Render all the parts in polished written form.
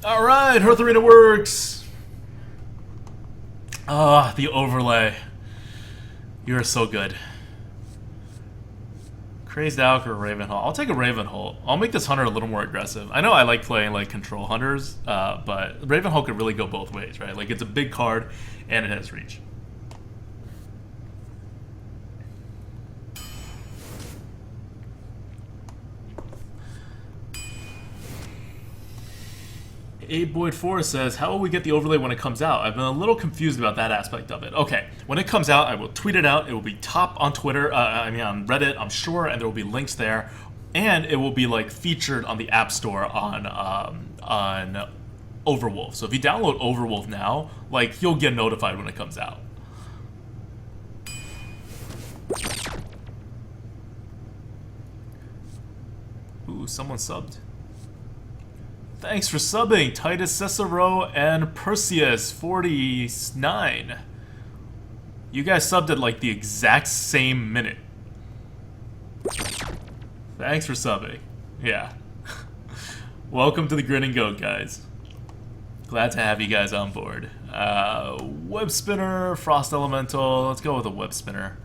Alright, Hearth Arena works! Ah, the overlay. You are so good. Crazed Alk or Ravenholt? I'll take a Ravenholt. I'll make this hunter a little more aggressive. I know I like playing like control hunters, but Ravenholt could really go both ways, right? Like it's a big card and it has reach. Boyd4 says, how will we get the overlay when it comes out? I've been a little confused about that aspect of it. Okay, when it comes out, I will tweet it out. It will be top on Twitter, on Reddit, I'm sure, and there will be links there. And it will be like featured on the App Store on Overwolf. So if you download Overwolf now, like you'll get notified when it comes out. Ooh, someone subbed. Thanks for subbing, Titus Cicero and Perseus49. You guys subbed at like the exact same minute. Thanks for subbing. Yeah. Welcome to the Grinning Goat, guys. Glad to have you guys on board. Web Spinner, Frost Elemental. Let's go with a Web Spinner.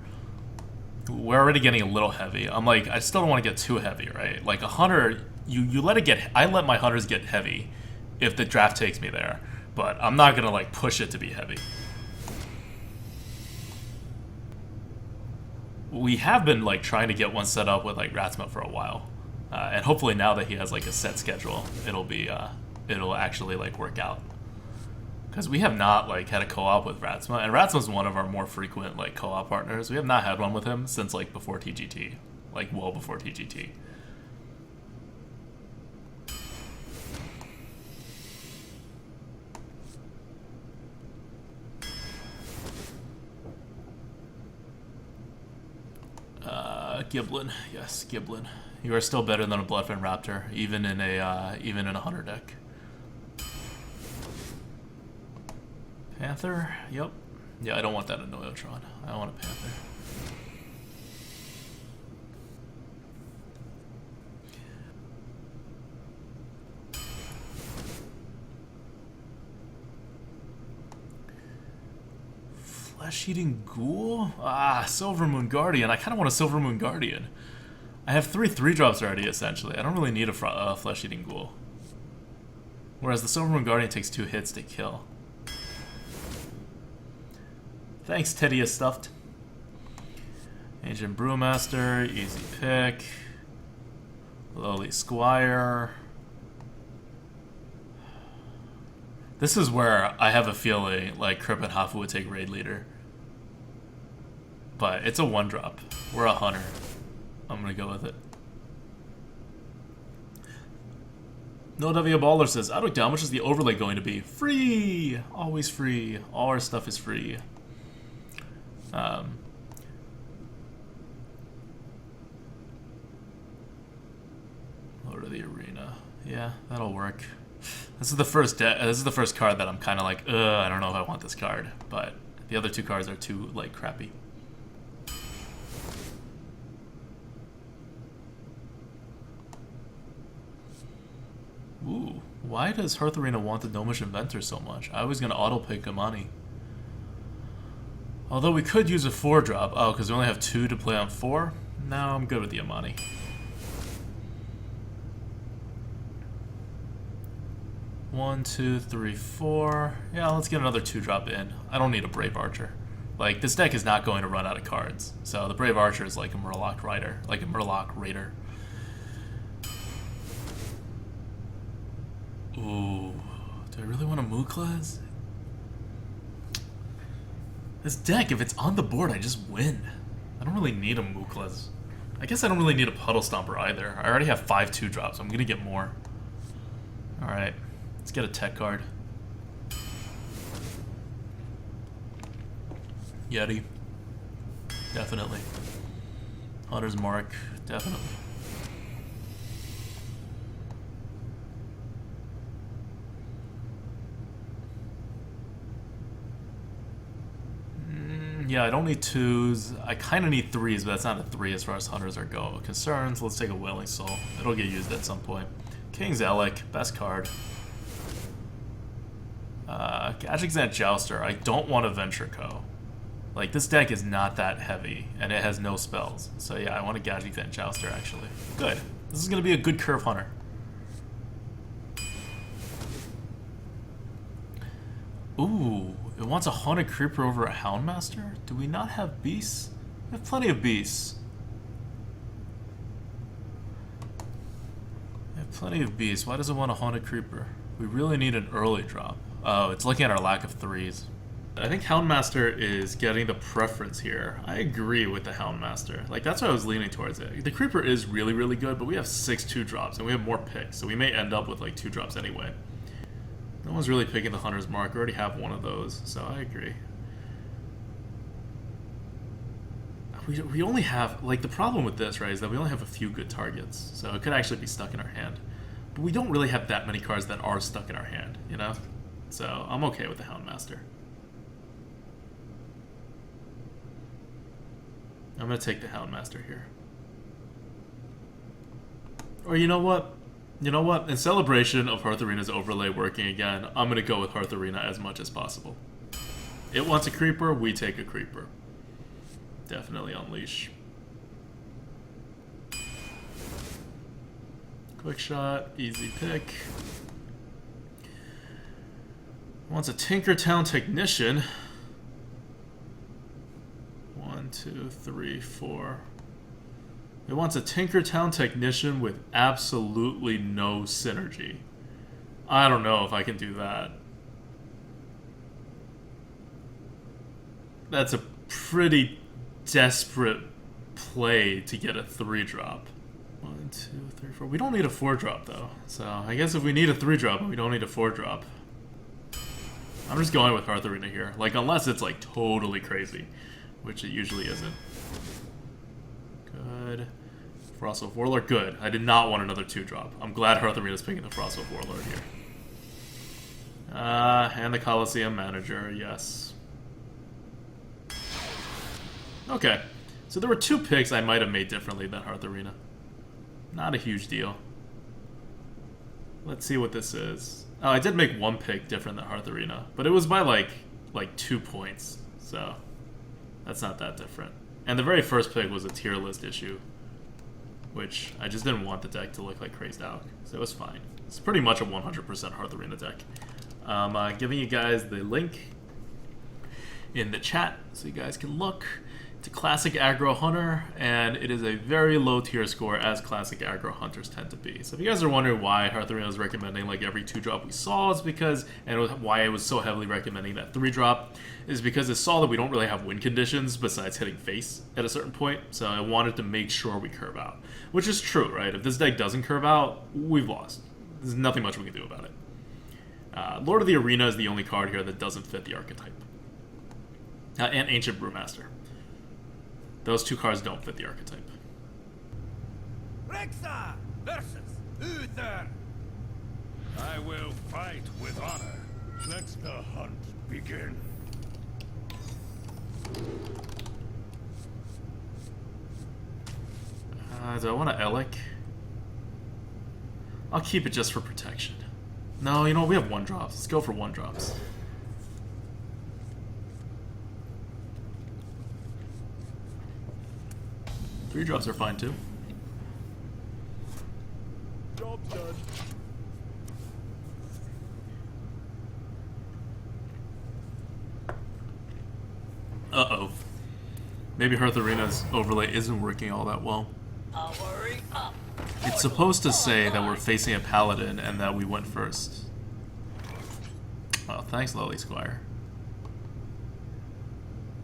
We're already getting a little heavy. I'm like, I still don't want to get too heavy, right? Like a hunter... You let it get... I let my hunters get heavy if the draft takes me there. But I'm not going to, like, push it to be heavy. We have been, like, trying to get one set up with, like, Ratsma for a while. And hopefully now that he has, like, a set schedule, it'll be, it'll actually, like, work out. Because we have not, like, had a co-op with Ratsma. And Ratsma's one of our more frequent, like, co-op partners. We have not had one with him since, like, before TGT. Like, well before TGT. Giblin, yes, Giblin. You are still better than a Bloodfin Raptor, even in a hunter deck. Panther, yep. Yeah, I don't want that in Noyotron. I want a Panther. Flesh-eating Ghoul? Ah, Silvermoon Guardian. I kind of want a Silvermoon Guardian. I have 3 3-drops already, essentially. I don't really need a Flesh-eating Ghoul. Whereas the Silvermoon Guardian takes 2 hits to kill. Thanks, Teddy is stuffed. Ancient Brewmaster, easy pick. Lowly Squire. This is where I have a feeling like Krip and Hafu would take Raid Leader. But it's a 1-drop. We're a hunter. I'm gonna go with it. No W Baller says, I don't know how much is the overlay going to be? Free! Always free. All our stuff is free. Lord of the Arena. Yeah, that'll work. This is the first card that I'm kind of like, I don't know if I want this card. But the other 2 cards are too, like, crappy. Ooh, why does Hearth Arena want the Gnomish Inventor so much? I was going to auto-pick Amani. Although we could use a 4-drop. Oh, because we only have 2 to play on 4? No, I'm good with the Amani. One, 2, 3, 4. Yeah, let's get another 2-drop in. I don't need a Brave Archer. Like, this deck is not going to run out of cards. So the Brave Archer is like a Murloc Rider. Like a Murloc Raider. Ooh. Do I really want a Mooklas? This deck, if it's on the board, I just win. I don't really need a Mooklas. I guess I don't really need a Puddle Stomper either. I already have 5 2-drops. I'm going to get more. Alright. Let's get a tech card. Yeti. Definitely. Hunter's Mark. Definitely. Yeah, I don't need 2s. I kind of need 3s, but that's not a 3 as far as hunters are concerned. So let's take a Wailing Soul. It'll get used at some point. King's Elec, best card. Gajixant Jouster. I don't want a Venture Co. Like, this deck is not that heavy, and it has no spells. So yeah, I want a Gajixant Jouster, actually. Good. This is going to be a good curve hunter. Ooh, it wants a Haunted Creeper over a Houndmaster? Do we not have beasts? We have plenty of beasts. We have plenty of beasts. Why does it want a Haunted Creeper? We really need an early drop. Oh, it's looking at our lack of 3s. I think Houndmaster is getting the preference here. I agree with the Houndmaster. Like, that's why I was leaning towards it. The Creeper is really, really good, but we have 6 2-drops, and we have more picks, so we may end up with, like, 2-drops anyway. No one's really picking the Hunter's Mark. We already have one of those, so I agree. We only have, like, the problem with this, right, is that we only have a few good targets, so it could actually be stuck in our hand. But we don't really have that many cards that are stuck in our hand, you know? So I'm okay with the Houndmaster. I'm going to take the Houndmaster here. Or you know what? You know what? In celebration of Hearth Arena's overlay working again, I'm going to go with Hearth Arena as much as possible. It wants a creeper, we take a creeper. Definitely unleash. Quick shot, easy pick. Wants a Tinkertown Technician. 1, 2, 3, 4. It wants a Tinkertown Technician with absolutely no synergy. I don't know if I can do that. That's a pretty desperate play to get a 3-drop. 1, 2, 3, 4. We don't need a 4-drop though. So I guess if we need a 3-drop, we don't need a 4-drop. I'm just going with Hearth Arena here. Like, unless it's like totally crazy, which it usually isn't. Good. Frostwolf Warlord, good. I did not want another 2-drop. I'm glad Hearth Arena's picking the Frostwolf Warlord here. And the Coliseum Manager, yes. Okay. So there were 2 picks I might have made differently than Hearth Arena. Not a huge deal. Let's see what this is. Oh, I did make 1 pick different than Hearth Arena, but it was by like 2 points, so that's not that different. And the very first pick was a tier list issue, which I just didn't want the deck to look like Crazed Out, so it was fine. It's pretty much a 100% Hearth Arena deck. I'm giving you guys the link in the chat so you guys can look. It's a classic aggro hunter, and it is a very low tier score, as classic aggro hunters tend to be. So if you guys are wondering why Hearth Arena is recommending like every 2-drop we saw, it's because, and why it was so heavily recommending that 3-drop, is because it saw that we don't really have win conditions besides hitting face at a certain point, so I wanted to make sure we curve out. Which is true, right? If this deck doesn't curve out, we've lost. There's nothing much we can do about it. Lord of the Arena is the only card here that doesn't fit the archetype. And Ancient Brewmaster. Those 2 cards don't fit the archetype. Rexa versus Uther. I will fight with honor. Let the hunt begin. Do I want to Elec? I'll keep it just for protection. No, you know, we have 1-drops. Let's go for 1-drops. Three drops are fine too. Job's done. Uh-oh. Maybe Hearth Arena's overlay isn't working all that well. It's supposed to say that we're facing a paladin and that we went first. Well, thanks, Lowly Squire.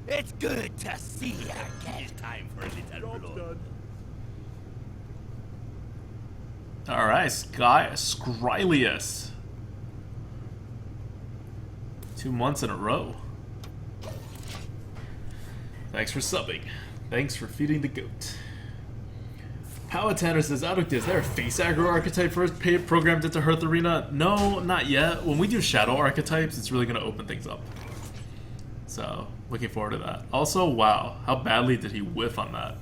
It's good to see you again. It's time for a little blood. Alright, Scrylius. 2 months in a row. Thanks for subbing. Thanks for feeding the goat. Powhatan says, Aduk, is there a face aggro archetype first programmed into Hearth Arena? No, not yet. When we do shadow archetypes, it's really going to open things up. So, looking forward to that. Also, wow, how badly did he whiff on that?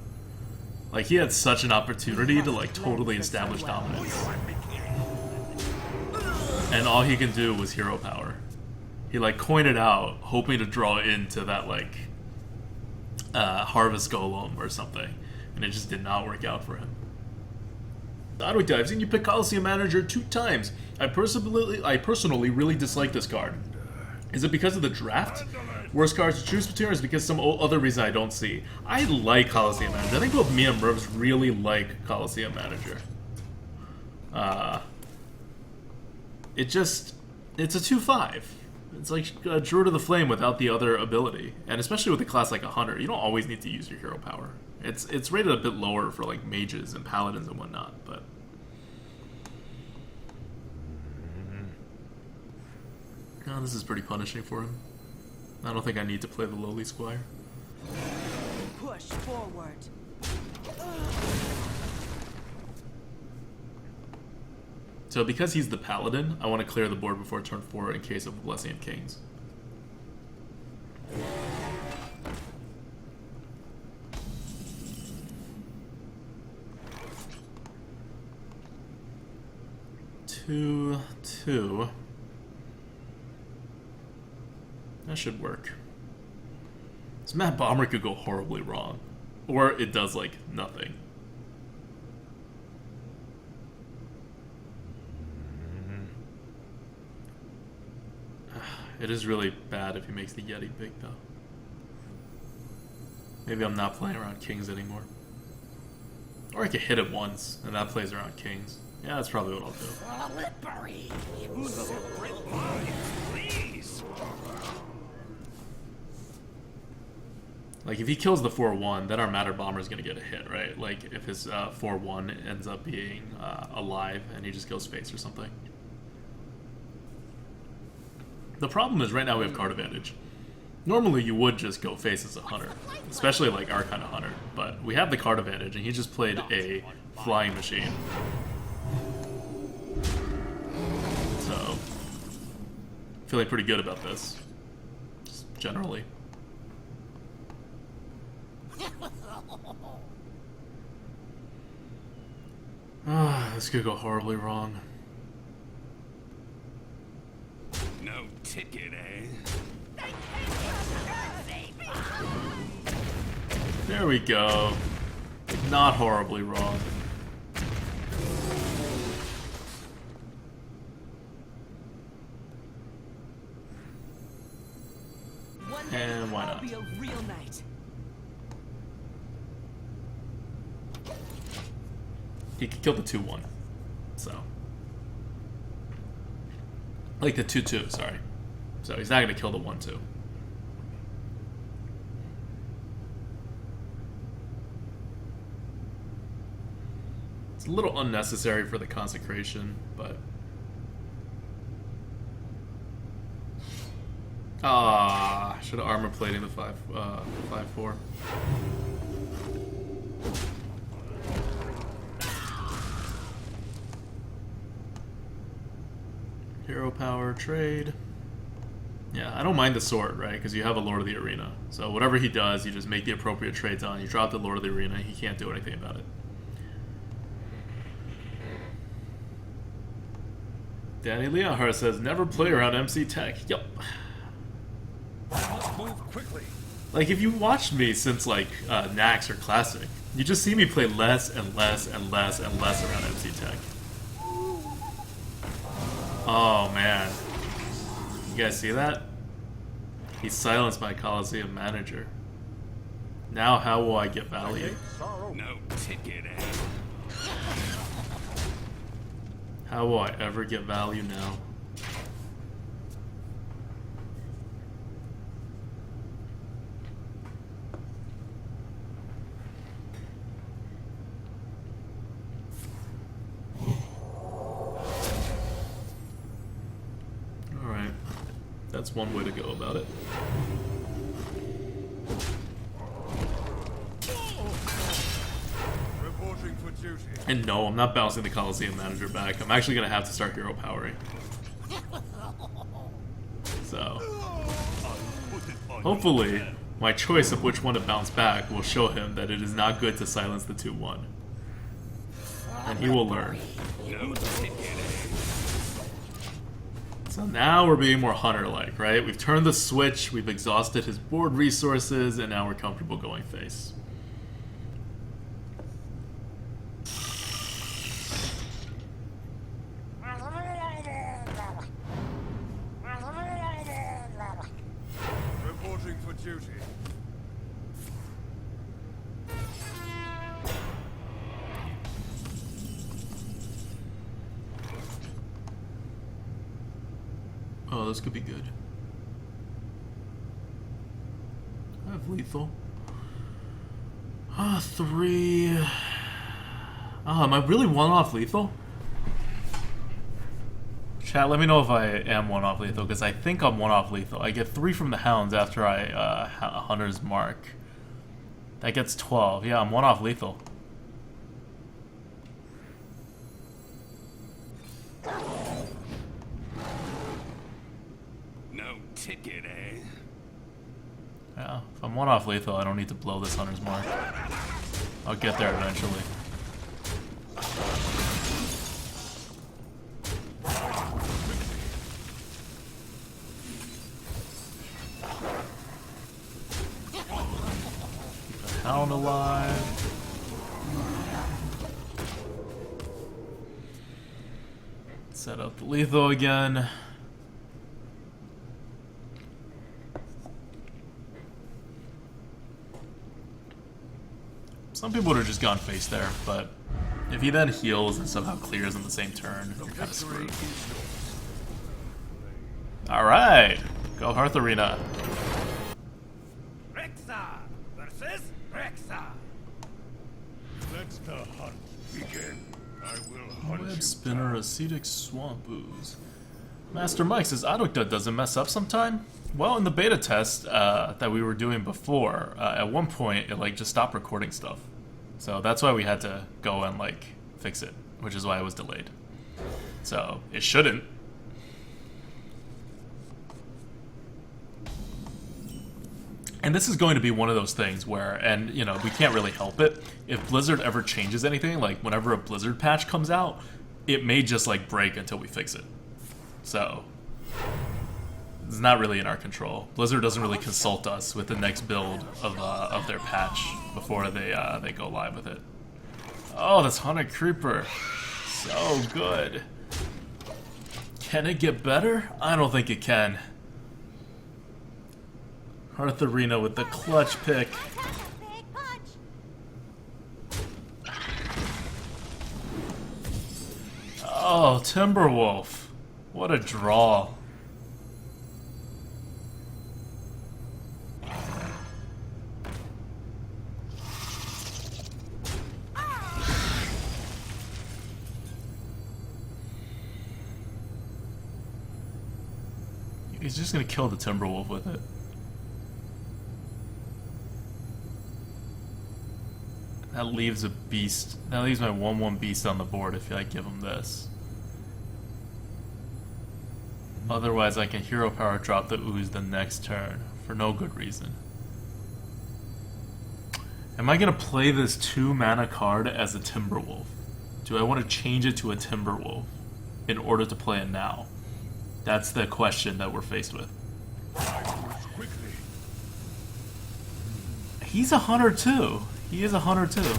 Like, he had such an opportunity to, like, totally establish dominance. And all he can do was hero power. He like coined it out, hoping to draw into that like Harvest Golem or something, and it just did not work out for him. Oddwick, I've seen you pick Coliseum Manager 2 times. I personally really dislike this card. Is it because of the draft? Worst cards to choose between, or is it because some other reason I don't see? I like Coliseum Manager. I think both me and Mervs really like Coliseum Manager. It's a 2/5. It's like Druid of the Flame without the other ability. And especially with a class like a Hunter, you don't always need to use your hero power. It's rated a bit lower for like mages and paladins and whatnot, but oh, this is pretty punishing for him. I don't think I need to play the lowly squire. Push forward. So because he's the paladin, I want to clear the board before turn 4 in case of Blessing of Kings. Two. That should work. This Mad Bomber could go horribly wrong. Or it does, like, nothing. It is really bad if he makes the Yeti big, though. Maybe I'm not playing around Kings anymore. Or I could hit it once, and that plays around Kings. Yeah, that's probably what I'll do. Slippery. Please. Like, if he kills the 4-1, then our Matter Bomber is going to get a hit, right? Like, if his 4-1 ends up being alive and he just goes face or something. The problem is right now we have card advantage. Normally you would just go face as a Hunter, especially like our kind of Hunter, but we have the card advantage and he just played a Flying Machine. So, feeling pretty good about this, just generally. This could go horribly wrong. No ticket, eh? There we go. Not horribly wrong. And why not? Be a real knight. He could kill the 2-1. So. Like the 2-2, sorry. So he's not going to kill the 1-2. It's a little unnecessary for the consecration, but... should have armor plating the 5-4. Hero power trade. Yeah, I don't mind the sword, right? Because you have a Lord of the Arena. So whatever he does, you just make the appropriate trades on. You drop the Lord of the Arena, he can't do anything about it. Danny Leonhardt says, never play around MC Tech. Yup. Let's move quickly. Like, if you watched me since, like, Nax or Classic, you just see me play less and less and less and less around MC Tech. Oh, man. You guys see that? He silenced my Coliseum Manager. Now how will I get value? No ticket, eh? How will I ever get value now? Alright. That's one way to go about it. Reporting for duty. And no, I'm not bouncing the Coliseum Manager back. I'm actually going to have to start hero powering. So, hopefully, my choice of which one to bounce back will show him that it is not good to silence the 2-1. And he will learn. No ticket, eh? So now we're being more hunter-like, right? We've turned the switch, we've exhausted his board resources, and now we're comfortable going face. Reporting for duty. Oh, this could be good. I have lethal. 3. Oh, am I really one off lethal? Chat, let me know if I am one off lethal, because I think I'm one off lethal. I get 3 from the hounds after I Hunter's Mark. That gets 12. Yeah, I'm one off lethal. No ticket, eh? Yeah, if I'm one off lethal, I don't need to blow this Hunter's Mark. I'll get there eventually. Keep the hound alive. Set up the lethal again. Some people would have just gone face there, but if he then heals and somehow clears on the same turn, we're kind of screwed. Alright, go Hearth Arena. Rexa versus Rexa. Let the hunt begin. I will hunt Web you Spinner, down. Acetic Swamp Ooze. Master Mike says Autoduct doesn't mess up sometime. Well, in the beta test that we were doing before, at one point it like just stopped recording stuff. So that's why we had to go and like fix it, which is why it was delayed. So it shouldn't. And this is going to be one of those things where, and you know, we can't really help it. If Blizzard ever changes anything, like whenever a Blizzard patch comes out, it may just like break until we fix it. So it's not really in our control. Blizzard doesn't really consult us with the next build of their patch before they go live with it. Oh, this Hunter Creeper, so good. Can it get better? I don't think it can. Hearth Arena with the clutch pick. Oh, Timberwolf. What a draw. He's just gonna kill the Timberwolf with it. That leaves a beast. That leaves my 1/1 beast on the board if I give him this. Otherwise, I can hero power drop the ooze the next turn for no good reason. Am I gonna play this 2-mana card as a Timberwolf? Do I want to change it to a Timberwolf in order to play it now? That's the question that we're faced with. He's a hunter too. He is a hunter too.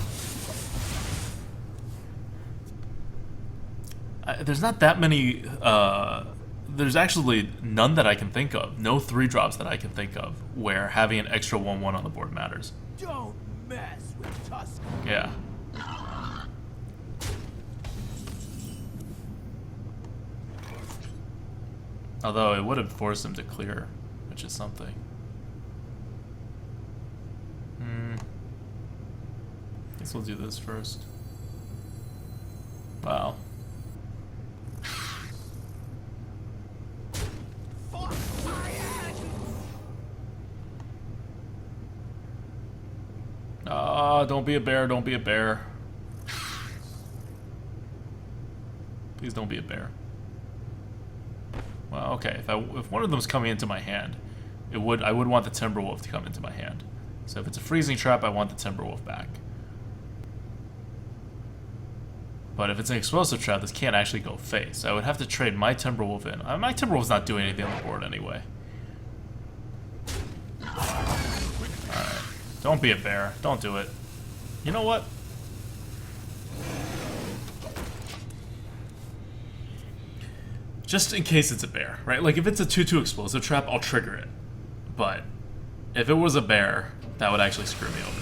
There's not that many. There's actually none that I can think of. No 3-drops that I can think of where having an extra 1/1 on the board matters. Don't mess with Tusk. Yeah. Although it would have forced him to clear, which is something. Guess we'll do this first. Wow. Ah, don't be a bear, don't be a bear. Please don't be a bear. Well, okay, if one of them's coming into my hand, I would want the Timberwolf to come into my hand. So if it's a freezing trap, I want the Timberwolf back. But if it's an explosive trap, this can't actually go face. I would have to trade my Timberwolf in. My Timberwolf's not doing anything on the board anyway. Alright. Don't be a bear. Don't do it. You know what? Just in case it's a bear, right? Like, if it's a 2-2 explosive trap, I'll trigger it. But if it was a bear, that would actually screw me over.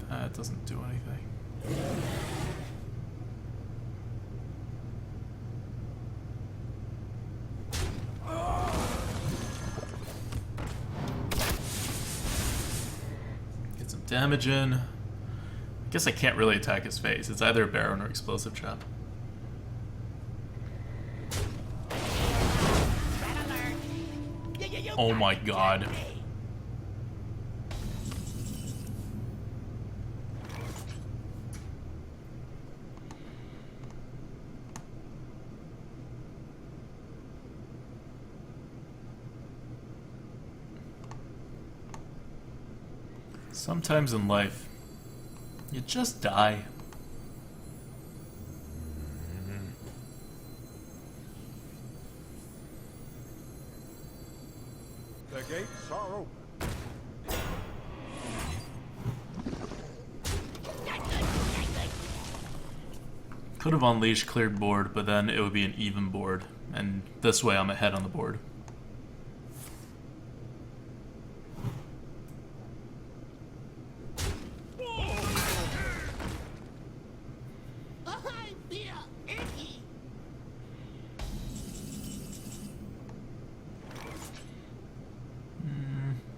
That doesn't do anything. Get some damage in. I guess I can't really attack his face. It's either a Baron or explosive trap. Oh my god. Sometimes in life, you just die. The gates are open. Could have unleashed cleared board, but then it would be an even board. And this way I'm ahead on the board.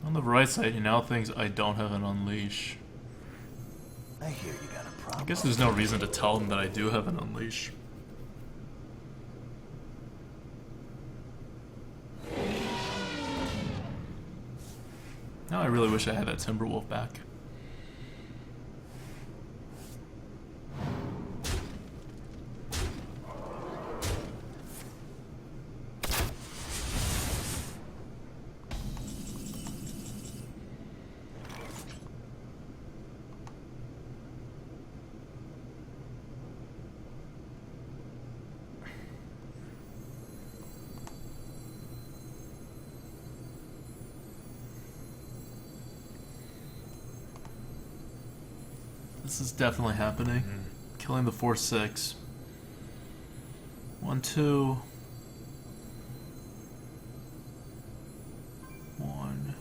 On the right side, he now thinks I don't have an unleash. I hear you got a problem. I guess there's no reason to tell him that I do have an unleash. Now I really wish I had that Timberwolf back. This is definitely happening. Killing the 4/6. 1, 2. 1.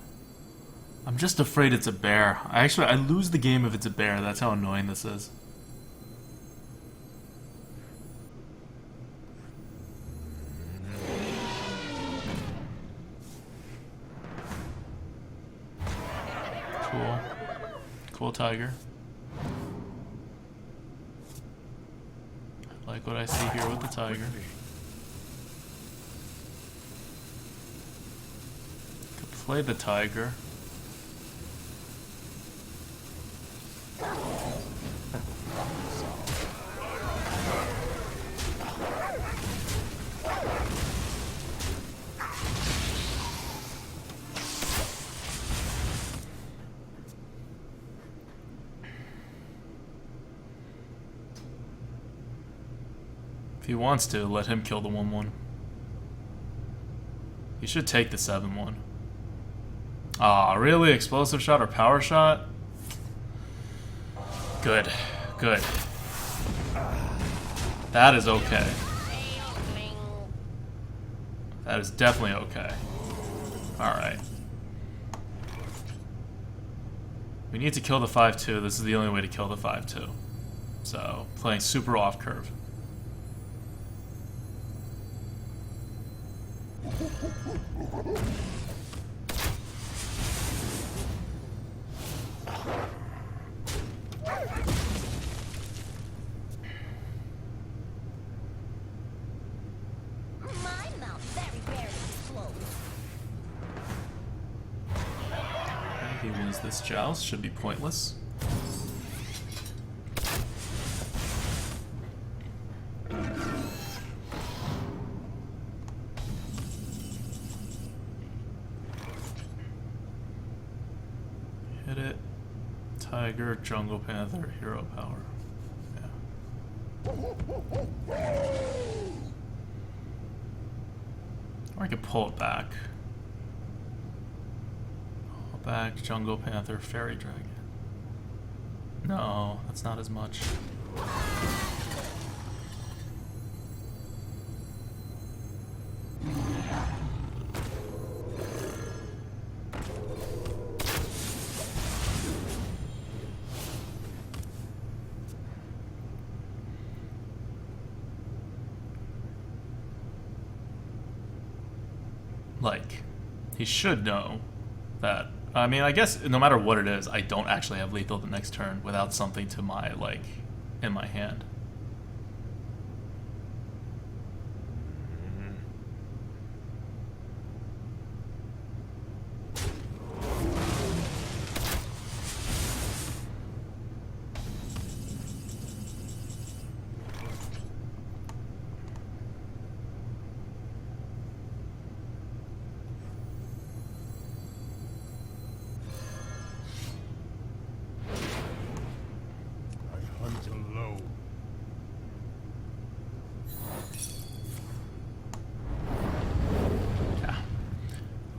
I'm just afraid it's a bear. I lose the game if it's a bear. That's how annoying this is. Cool. Cool tiger. Like what I see here with the tiger. Could play the tiger. If he wants to, let him kill the 1/1. He should take the 7/1. Aw, really? Explosive shot or power shot? Good. Good. That is okay. That is definitely okay. Alright. We need to kill the 5/2. This is the only way to kill the 5/2. So, playing super off curve. He wins this joust, should be pointless. Hit it. Tiger, Jungle Panther, Hero Power. Yeah. Or I could pull it back. Pull it back, Jungle Panther, Fairy Dragon. No, that's not as much. Like, he should know that. I mean, I guess no matter what it is, I don't actually have lethal the next turn without something to my, like, in my hand.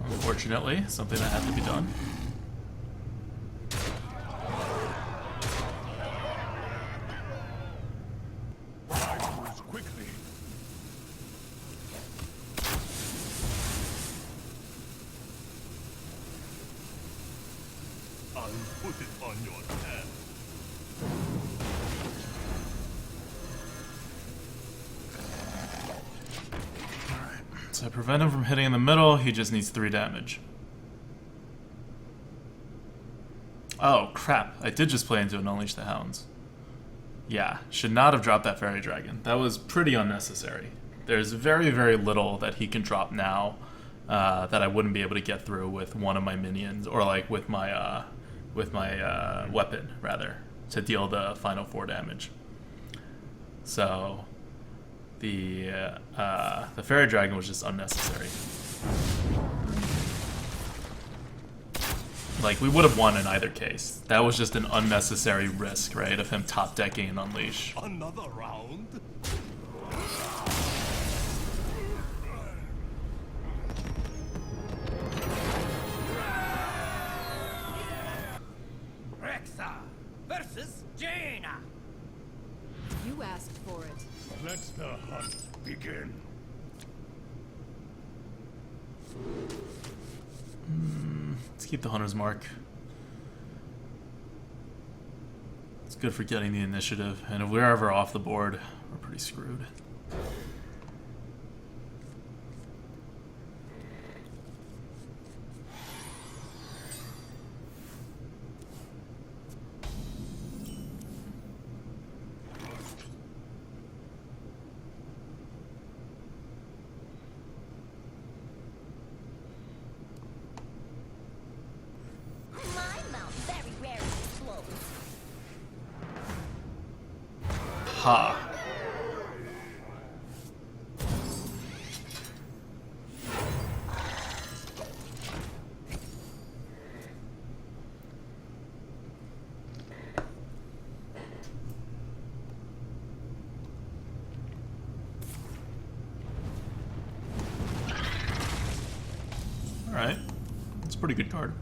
Unfortunately, something that had to be done. Quickly. I'll put it on your head. So I prevent him from hitting in the middle, he just needs 3 damage. Oh, crap. I did just play into an Unleash the Hounds. Yeah, should not have dropped that Fairy Dragon. That was pretty unnecessary. There's very, very little that he can drop now that I wouldn't be able to get through with one of my minions, or like with my weapon, rather, to deal the final 4 damage. So the Fairy Dragon was just unnecessary. Like, we would have won in either case. That was just an unnecessary risk, right, of him top decking an Unleash. Another round? Rexa versus Jaina. You asked for it. Let the hunt begin. Let's keep the Hunter's Mark. It's good for getting the initiative, and if we're ever off the board, we're pretty screwed. Ha. Alright. It's a pretty good card.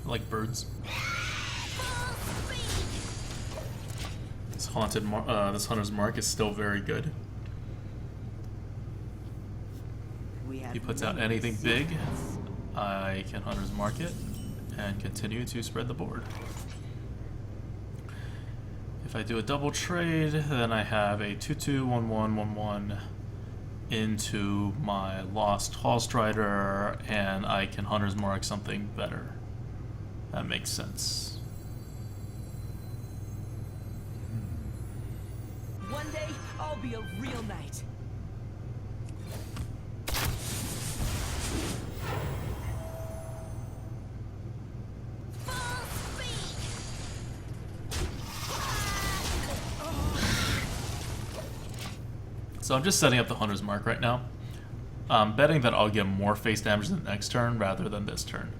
I like birds. This Hunter's Mark is still very good. He puts out anything big, I can Hunter's Mark it and continue to spread the board. If I do a double trade, then I have a 2/2, 1/1, 1/1 into my Lost Hall Strider, and I can Hunter's Mark something better. That makes sense. One day, I'll be a real knight. So I'm just setting up the Hunter's Mark right now. I'm betting that I'll get more face damage the next turn rather than this turn.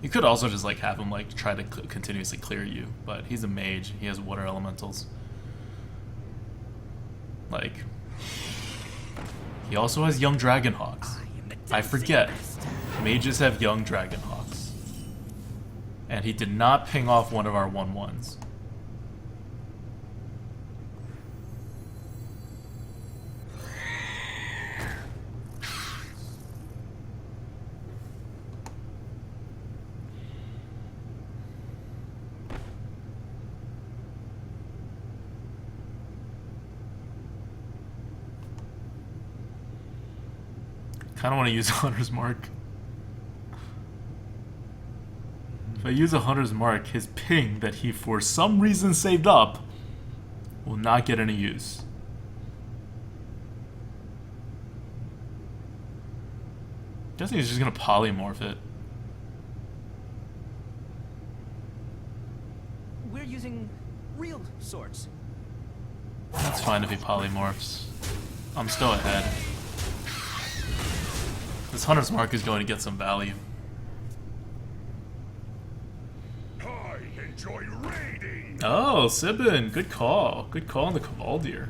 You could also just like have him like try to continuously clear you, but he's a mage. He has water elementals. Like, he also has young dragonhawks. I forget. Mages have young dragonhawks. And he did not ping off one of our 1/1s. Kind of want to use a Hunter's Mark. If I use a Hunter's Mark, his ping that he for some reason saved up will not get any use. Guessing he's just gonna polymorph it. We're using real swords. That's fine if he polymorphs. I'm still ahead. This Hunter's Mark is going to get some value. I enjoy raiding. Oh, Sibin, good call. Good call on the Cavaldier.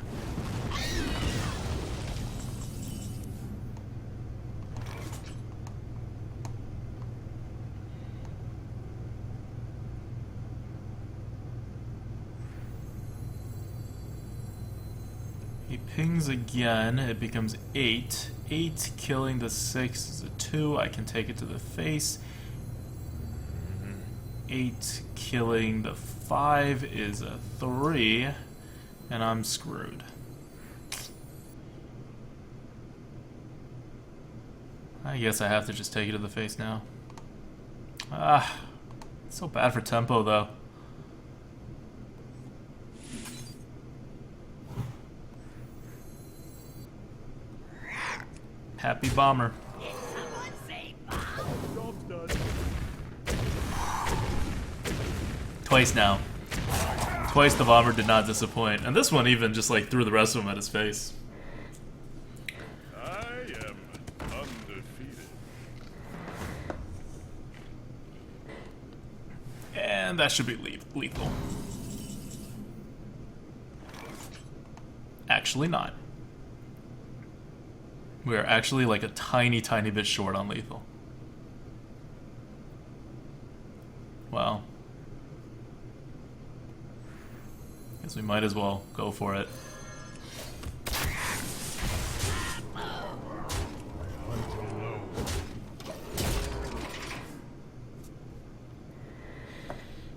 He pings again. It becomes 8. 8 killing the 6 is a 2. I can take it to the face. 8 killing the 5 is a 3. And I'm screwed. I guess I have to just take it to the face now. Ah, it's so bad for tempo though. Happy bomber. Twice now. Twice the bomber did not disappoint. And this one even just like threw the rest of them at his face. I am undefeated. And that should be lethal. Actually not. We are actually like a tiny, tiny bit short on lethal. Well, guess we might as well go for it.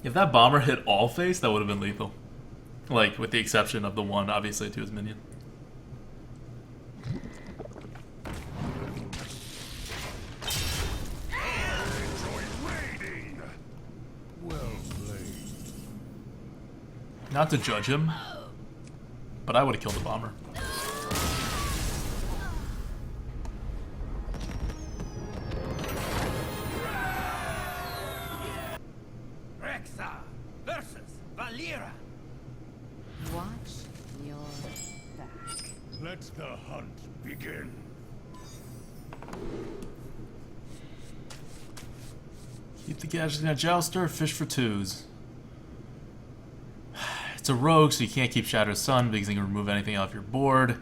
If that bomber hit all face, that would have been lethal. Like, with the exception of the one, obviously, to his minion. Not to judge him, but I would have killed the bomber. Rexa versus Valera. Watch your back. Let the hunt begin. Keep the gadgets in a jouster, fish for 2s. It's a rogue, so you can't keep Shattered Sun because you can remove anything off your board.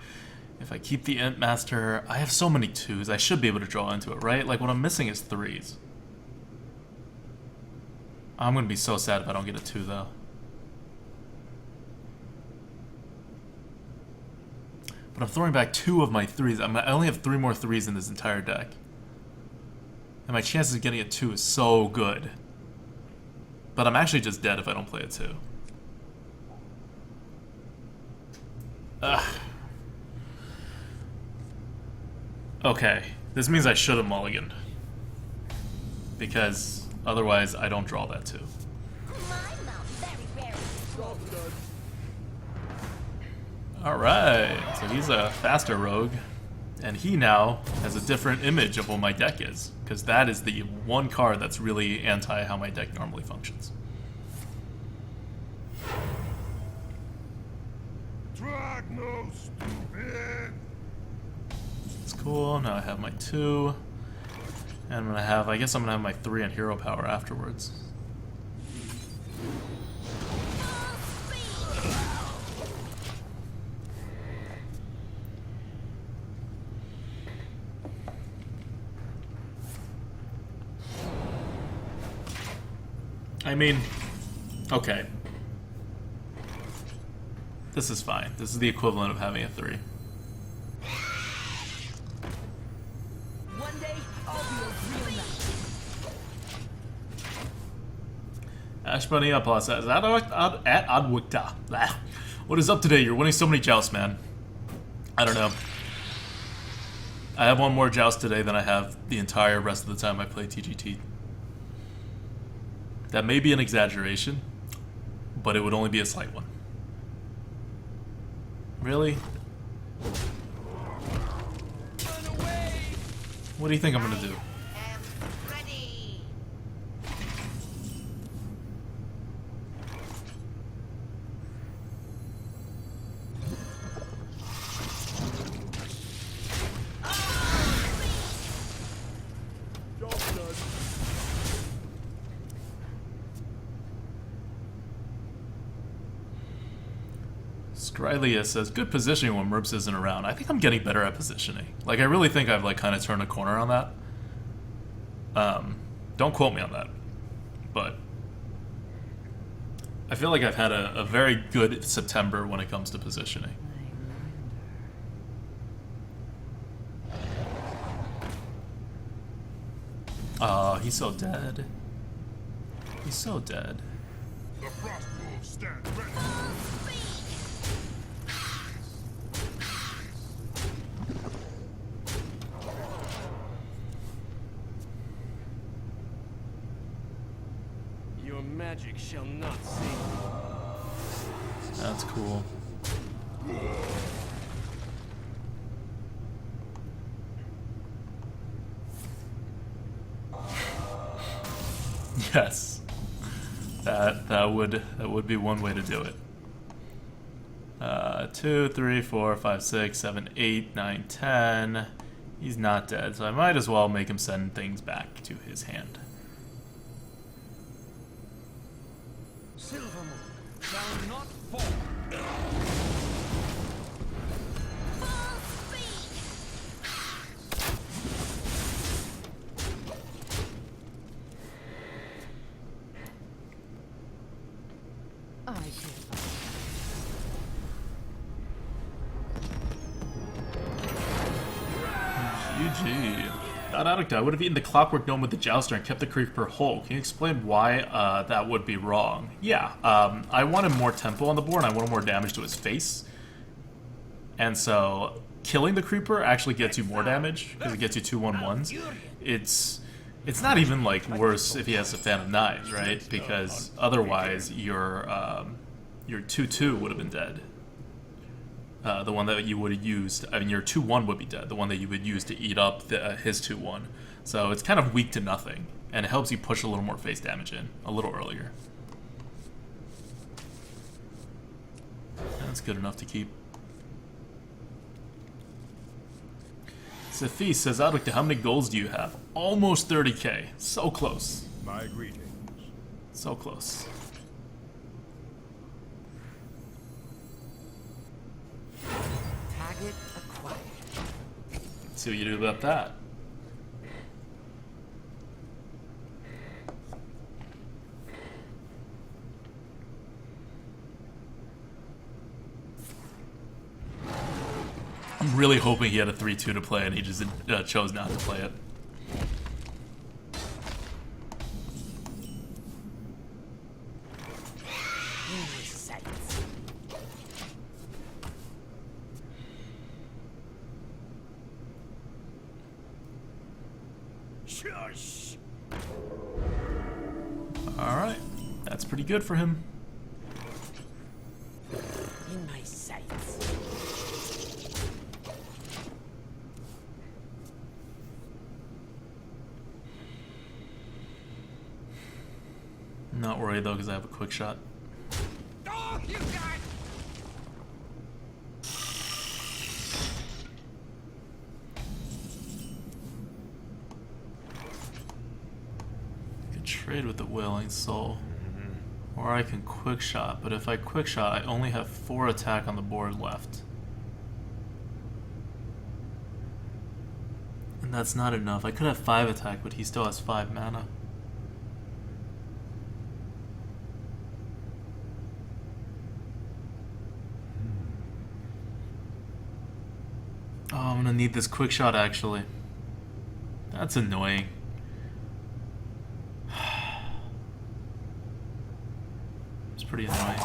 If I keep the Imp Master, I have so many 2s, I should be able to draw into it, right? Like, what I'm missing is 3s. I'm gonna be so sad if I don't get a 2, though. But I'm throwing back 2 of my 3s. I only have 3 more 3s in this entire deck. And my chances of getting a 2 is so good. But I'm actually just dead if I don't play a 2. Ugh. Okay, this means I should have mulliganed. Because otherwise I don't draw that 2. Alright, so he's a faster rogue. And he now has a different image of what my deck is. Because that is the one card that's really anti how my deck normally functions. No stupid. It's cool, now I have my 2. And I'm gonna have, I guess I'm gonna have my 3 on hero power afterwards. I mean, okay. This is fine. This is the equivalent of having a 3. One day, I'll be a real knight. Ash Bunny Up Plus says, at Adwikta. What is up today? You're winning so many jousts, man. I don't know. I have one more joust today than I have the entire rest of the time I play TGT. That may be an exaggeration, but it would only be a slight one. Really? What do you think I'm gonna do? Skrylia says, good positioning when Merps isn't around. I think I'm getting better at positioning. Like, I really think I've, like, kind of turned a corner on that. Don't quote me on that. But I feel like I've had a very good September when it comes to positioning. Oh, he's so dead. He's so dead. The frost wolves stand ready. Your magic shall not save me. That's cool. Yes. That would be one way to do it. 2, 3, 4, 5, 6, 7, 8, 9, 10. He's not dead, so I might as well make him send things back to his hand. Silvermoon shall not fall. I hear GG. God addict, I would have eaten the clockwork gnome with the jouster and kept the creeper whole. Can you explain why that would be wrong? Yeah, I wanted more tempo on the board and I wanted more damage to his face. And so killing the creeper actually gets you more damage because it gets you 2/1/1s. It's not even like worse if he has a Fan of Knives, right? Because otherwise your 2/2 would have been dead. The one that you would have used, I mean, your 2/1 would be dead. The one that you would use to eat up his 2/1. So it's kind of weak to nothing, and it helps you push a little more face damage in a little earlier. That's good enough to keep. Safi says, Adwikta, how many goals do you have? Almost 30k. So close. My greetings. So close. Target acquired. See what you do about that. I'm really hoping he had a 3/2 to play and he just chose not to play it. Shush. Alright, that's pretty good for him. In my sights. I'm not worried though because I have a quick shot. Oh, you got. trade with the Wailing Soul. Or I can quick shot, but if I quick shot, I only have 4 attack on the board left. And that's not enough. I could have 5 attack, but he still has 5 mana. Oh, I'm gonna need this quick shot actually. That's annoying. It's pretty annoying.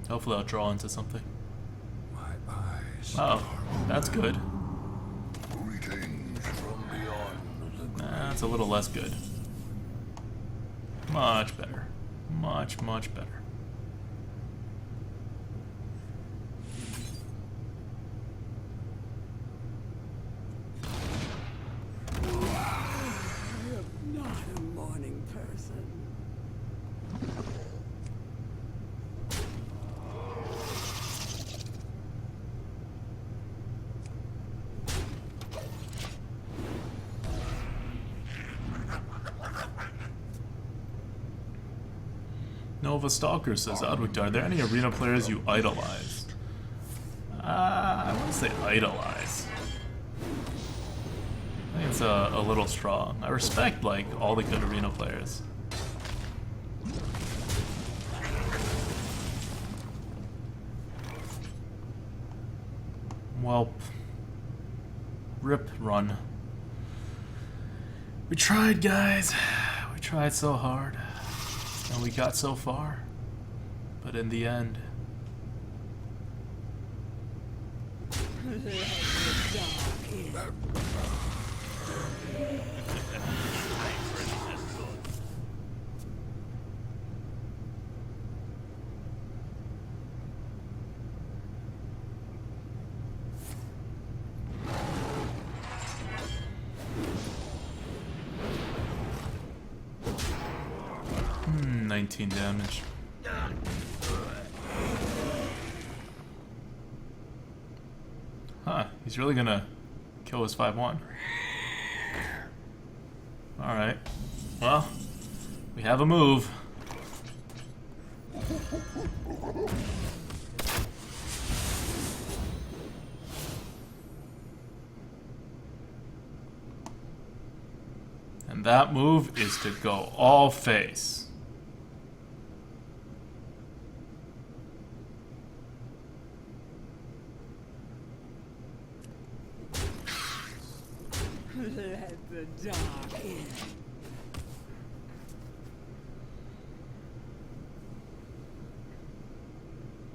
Hopefully I'll draw into something. My eyes. Oh, that's good. Greetings from beyond the That's a little less good. Much better. Much, much better. Not a morning person. Nova Stalker says, Adwictar, are there any arena players you idolize? I wouldn't say idolize. I think it's a little strong. I respect, like, all the good arena players. Welp. Rip run. We tried, guys. We tried so hard. And we got so far. But in the end... Let the dark in. Hmm, 19 damage. Huh, he's really gonna kill his 5-1. Alright. Well, we have a move. And that move is to go all face. Let the dark in.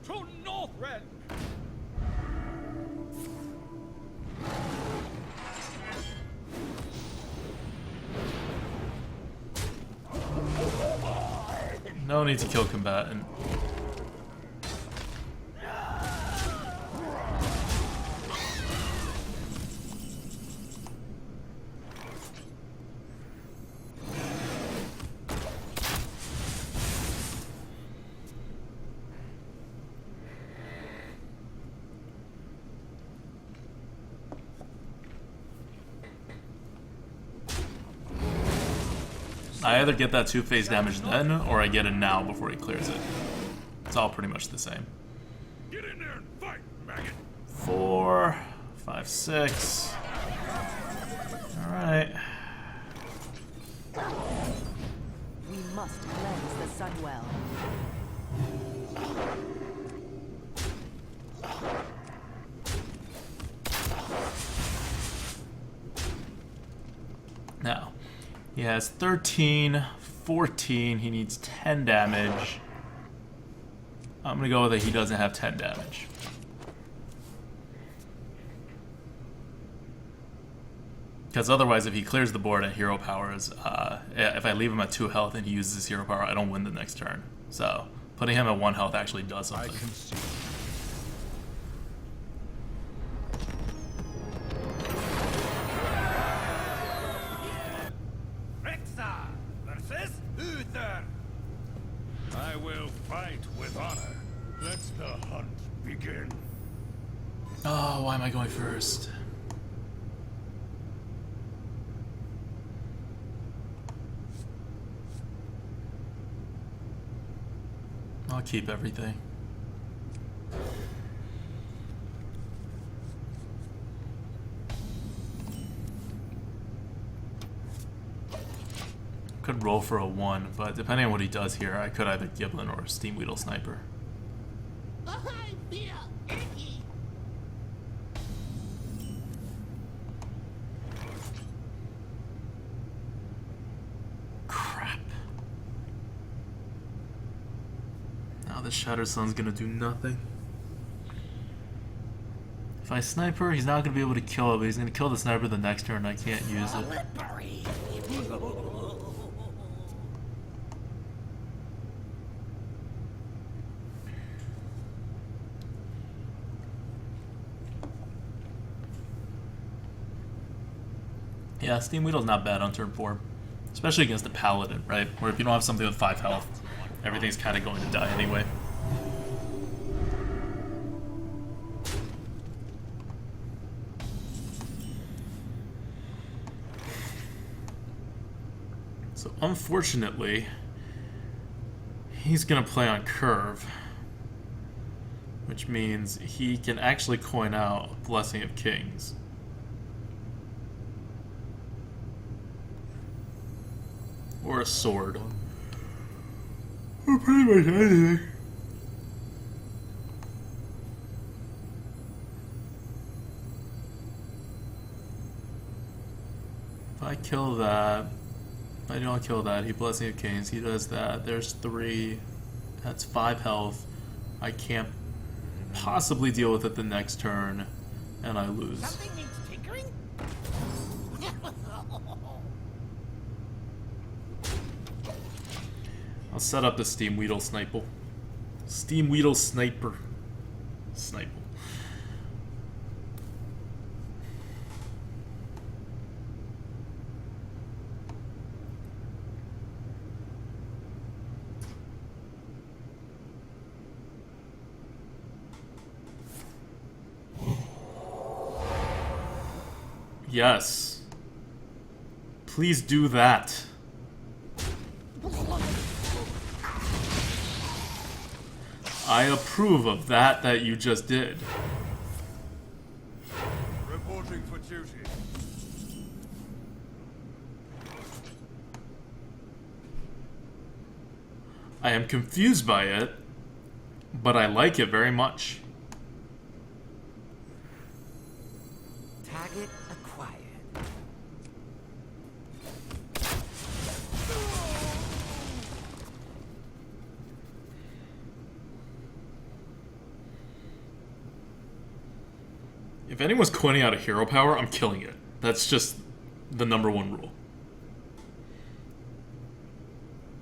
To Northrend! No need to kill combatant. I either get that 2-phase damage then, or I get it now before he clears it. It's all pretty much the same. Get in there and fight, maggot! 4, 5, 6. Alright. We must cleanse the Sunwell. Now, he has 13, 14, he needs 10 damage. I'm gonna go with it, he doesn't have 10 damage. Because otherwise, if he clears the board at hero powers, if I leave him at 2 health and he uses his hero power, I don't win the next turn. So, Putting him at 1 health actually does I something. can see. Rexa versus Uther. I will fight with honor. Let the hunt begin. Oh, why am I going first? I'll keep everything. Could roll for a 1, but depending on what he does here, I could either Giblin or Steam Weedle Sniper. I feel icky. Crap. Now the Shattered Sun's gonna do nothing. If I Sniper, he's not gonna be able to kill it, but he's gonna kill the Sniper the next turn, I can't use it. Slippery. Yeah, Steam Weedle's not bad on turn 4. Especially against a Paladin, right? Where if you don't have something with 5 health, everything's kind of going to die anyway. So unfortunately, he's going to play on Curve. Which means he can actually coin out Blessing of Kings. Or a sword. Or pretty much anything. If I kill that, if I don't kill that, he Blessing of Kings, he does that. There's 3. That's 5 health. I can't possibly deal with it the next turn, and I lose. Something needs tinkering? I'll set up the Steam Weedle Sniper. Steam Weedle Sniper. Sniper. Yes. Please do that. I approve of that you just did. Reporting for duty. I am confused by it, but I like it very much. Target acquired. If anyone's coining out a hero power, I'm killing it. That's just the #1 rule.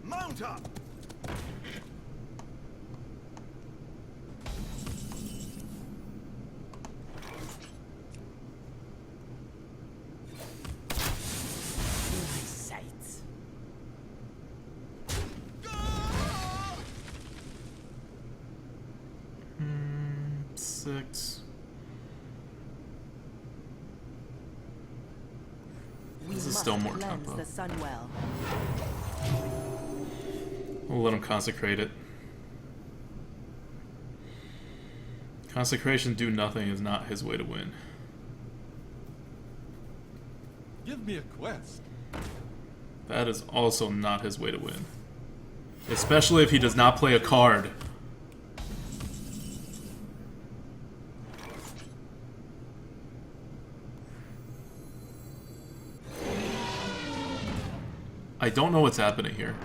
Mount up. My sights. 6. We This is must still more cleanse tempo. the Sunwell. We'll let him consecrate it. Consecration do nothing is not his way to win. Give me a quest. That is also not his way to win. Especially if he does not play a card. I don't know what's happening here.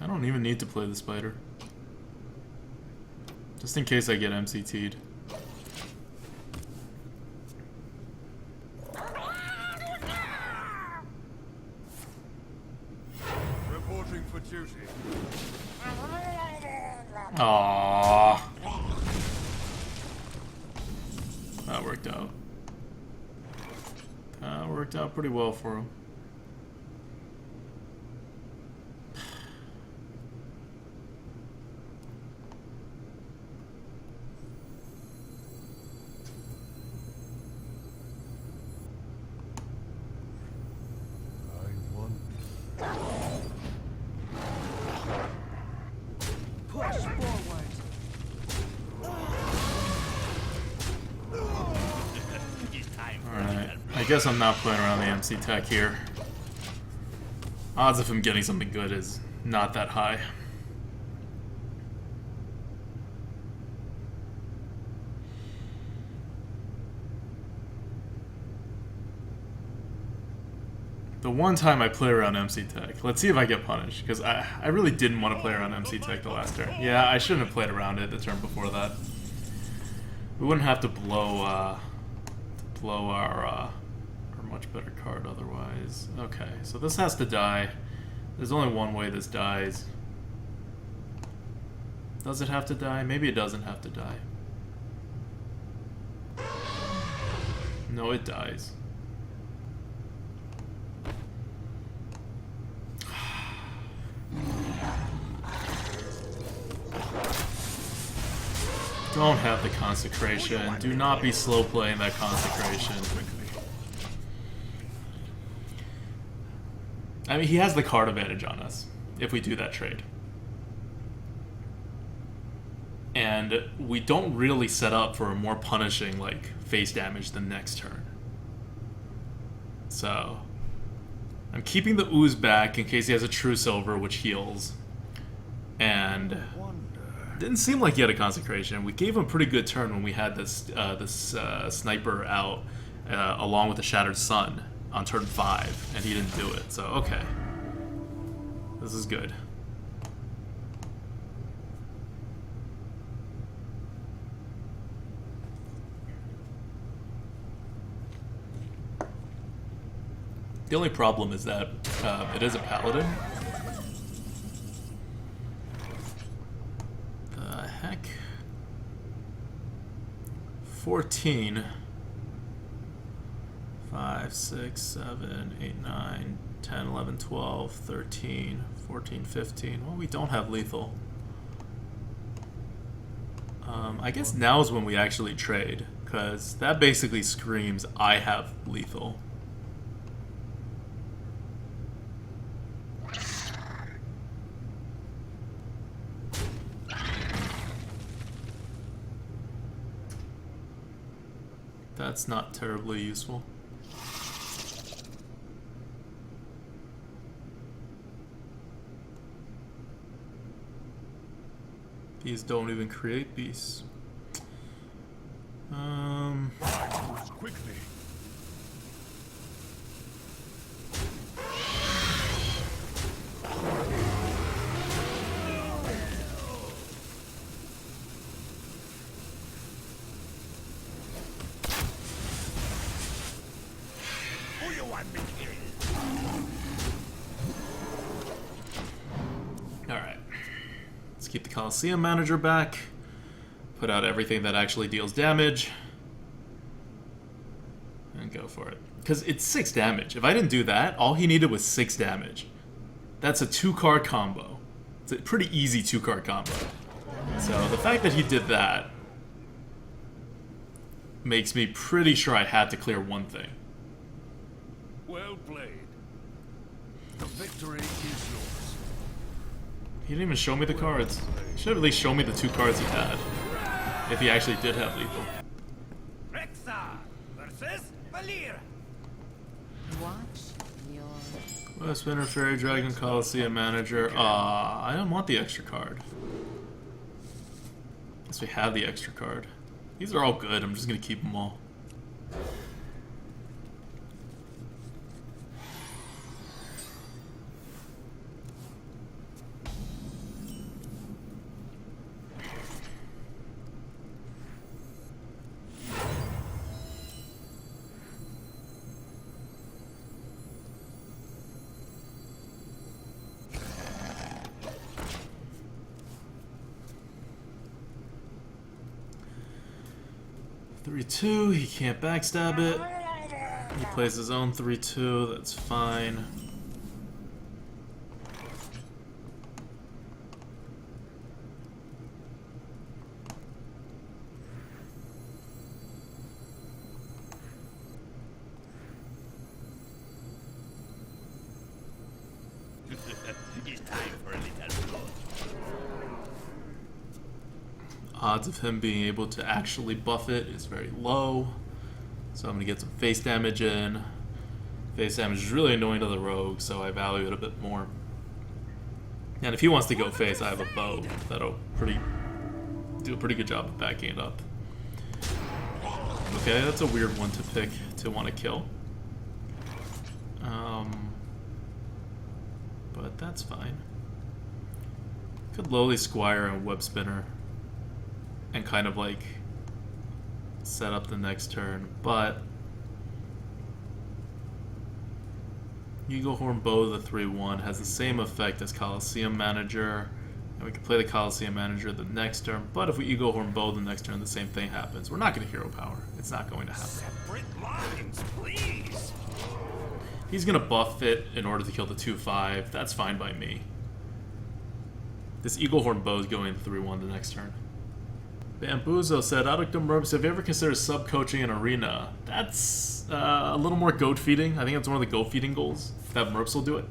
I don't even need to play the spider. Just in case I get MCT'd. That worked out. That worked out pretty well for him. Push forward. Alright, I guess I'm not playing around the MC Tech here. Odds of him getting something good is not that high. The one time I play around MC Tech, let's see if I get punished, because I really didn't want to play around MC Tech the last turn. Yeah, I shouldn't have played around it the turn before that. We wouldn't have to blow our much better card otherwise. Okay, so this has to die. There's only one way this dies. Does it have to die? Maybe it doesn't have to die. No, it dies. Don't have the consecration. Do not be slow playing that consecration. I mean, he has the card advantage on us if we do that trade. And we don't really set up for a more punishing, like, face damage the next turn. So, I'm keeping the ooze back in case he has a true silver, which heals. And didn't seem like he had a consecration. We gave him a pretty good turn when we had this sniper out along with the Shattered Sun on turn 5, and he didn't do it. So, okay. This is good. The only problem is that it is a paladin. The heck? 14. 5, 6, 7, 8, 9, 10, 11, 12, 13, 14, 15. Well, we don't have lethal. I guess now is when we actually trade, because that basically screams I have lethal. That's not terribly useful. These don't even create beasts. Quickly. Who you want me to kill? Alright. Let's keep the Coliseum manager back. Put out everything that actually deals damage. And go for it. Because it's 6 damage. If I didn't do that, all he needed was 6 damage. That's a 2-card combo. It's a pretty easy 2-card combo. So the fact that he did that makes me pretty sure I had to clear one thing. Well played. The victory is yours. He didn't even show me the cards. He should have at least shown me the 2 cards he had. If he actually did have lethal. Rexa versus Valir. Watch your... West Spinner, Fairy Dragon, Coliseum Manager. I don't want the extra card. Guess we have the extra card. These are all good. I'm just gonna keep them all. 3-2, he can't backstab it. He plays his own 3-2, that's fine. It's time for a little blood. Odds of him being able to actually buff it is very low. So I'm going to get some face damage in. Face damage is really annoying to the rogue, so I value it a bit more. And if he wants to go face, I have a bow that'll do a pretty good job of backing it up. Okay, that's a weird one to pick to want to kill. But that's fine. Could lowly squire and web spinner and kind of like set up the next turn, but Eaglehorn Bow, the 3-1, has the same effect as Coliseum Manager, and we can play the Coliseum Manager the next turn, but if we Eaglehorn Bow the next turn, the same thing happens. We're not going to hero power. It's not going to happen. Separate lines, please. He's going to buff it in order to kill the 2-5. That's fine by me. This Eaglehorn Bow is going to 3-1 the next turn. Bamboozle said, Adukdom Ropes, have you ever considered sub-coaching an arena? That's a little more goat feeding. I think that's one of the goat feeding goals. That Merps will do it.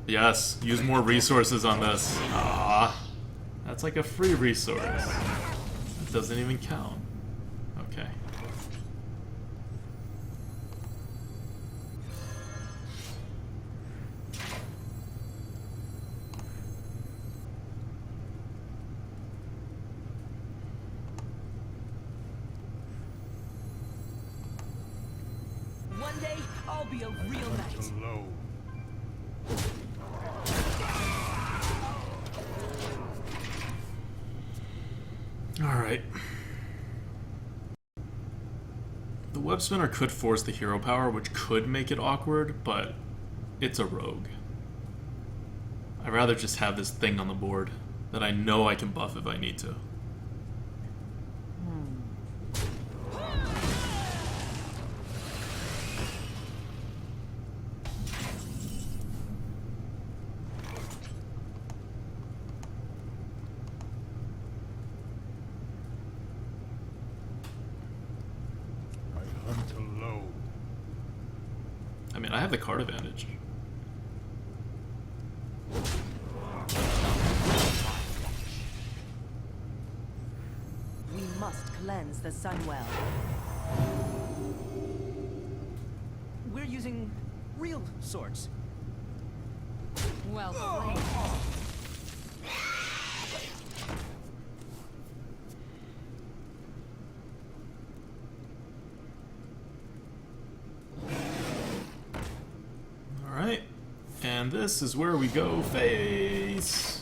Yes, use more resources on this. Ah, that's like a free resource. It doesn't even count. Okay. One day, I'll be a real knight. Low. Alright. The web spinner could force the hero power, which could make it awkward, but it's a rogue. I'd rather just have this thing on the board that I know I can buff if I need to. I hunt alone. I mean, I have the card advantage. We must cleanse the Sunwell. We're using real swords. Well played. Alright. And this is where we go face.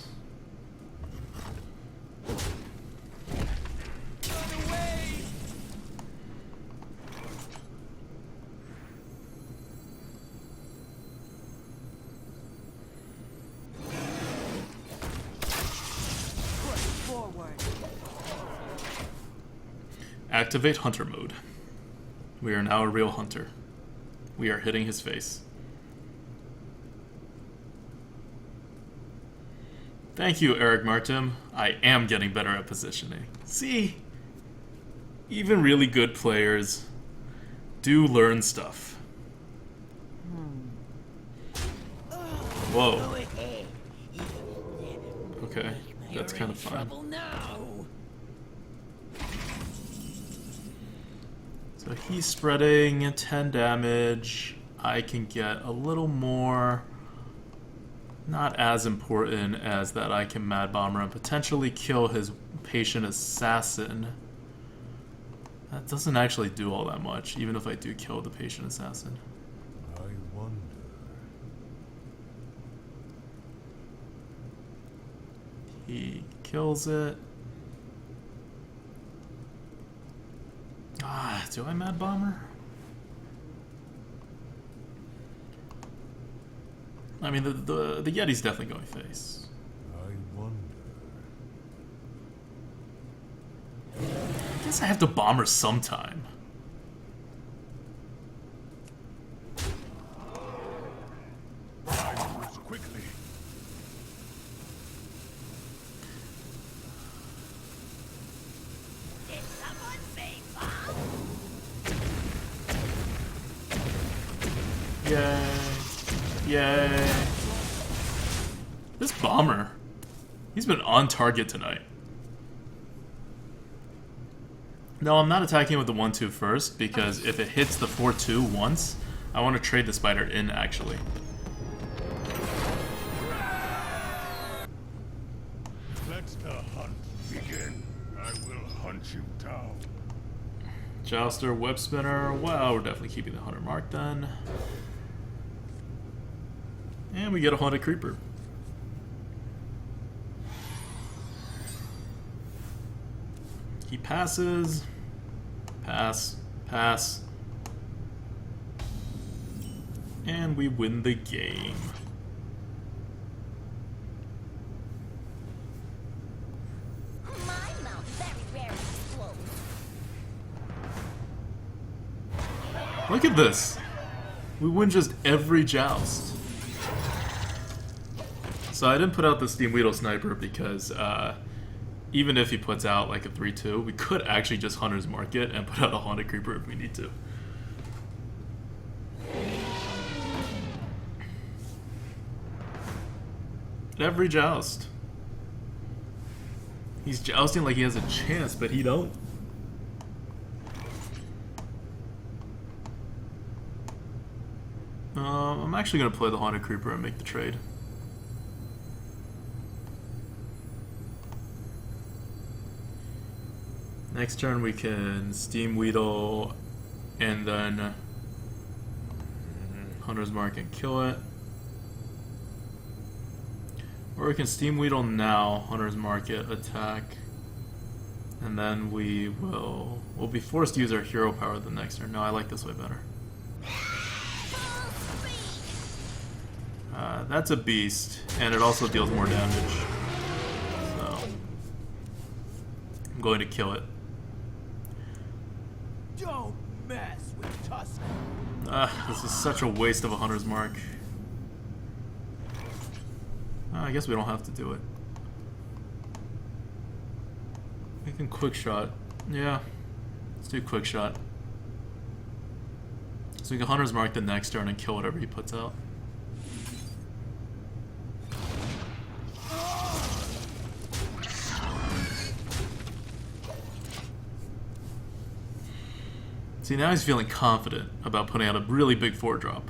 Activate hunter mode. We are now a real hunter. We are hitting his face. Thank you, Eric Martin. I am getting better at positioning. See? Even really good players do learn stuff. Whoa. Okay, that's kind of fun. So he's spreading 10 damage. I can get a little more. Not as important as that I can Mad Bomber and potentially kill his patient assassin. That doesn't actually do all that much, even if I do kill the patient assassin. I wonder. He kills it. Ah, do I Mad Bomber? I mean, the Yeti's definitely going face. I wonder. guess I have to bomb her sometime. I move quickly. Did someone say bomb? Yay. Yay. This bomber, he's been on target tonight. No, I'm not attacking with the 1-2 first, because if it hits the 4-2 once, I want to trade the spider in, actually. Let the hunt begin. I will hunt you down. Jouster, Web Spinner. Well, we're definitely keeping the 100 mark then. And we get a Haunted Creeper. He passes. Pass. Pass. And we win the game. My mouth very rarely explodes. Look at this. We win just every joust. So I didn't put out the Steam Weedle Sniper because even if he puts out like a 3-2, we could actually just Hunter's Mark it and put out a Haunted Creeper if we need to. Every joust. He's jousting like he has a chance, but he don't. I'm actually going to play the Haunted Creeper and make the trade. Next turn we can Steam Weedle and then Hunter's Mark and kill it. Or we can Steam Weedle now, Hunter's Mark it, attack, and then we'll be forced to use our hero power the next turn. No, I like this way better. That's a beast, and it also deals more damage. So I'm going to kill it. Don't mess with Tusk. This is such a waste of a Hunter's Mark. I guess we don't have to do it. We can quick shot. Yeah, let's do quick shot. So we can Hunter's Mark the next turn and kill whatever he puts out. See, now he's feeling confident about putting out a really big 4-drop.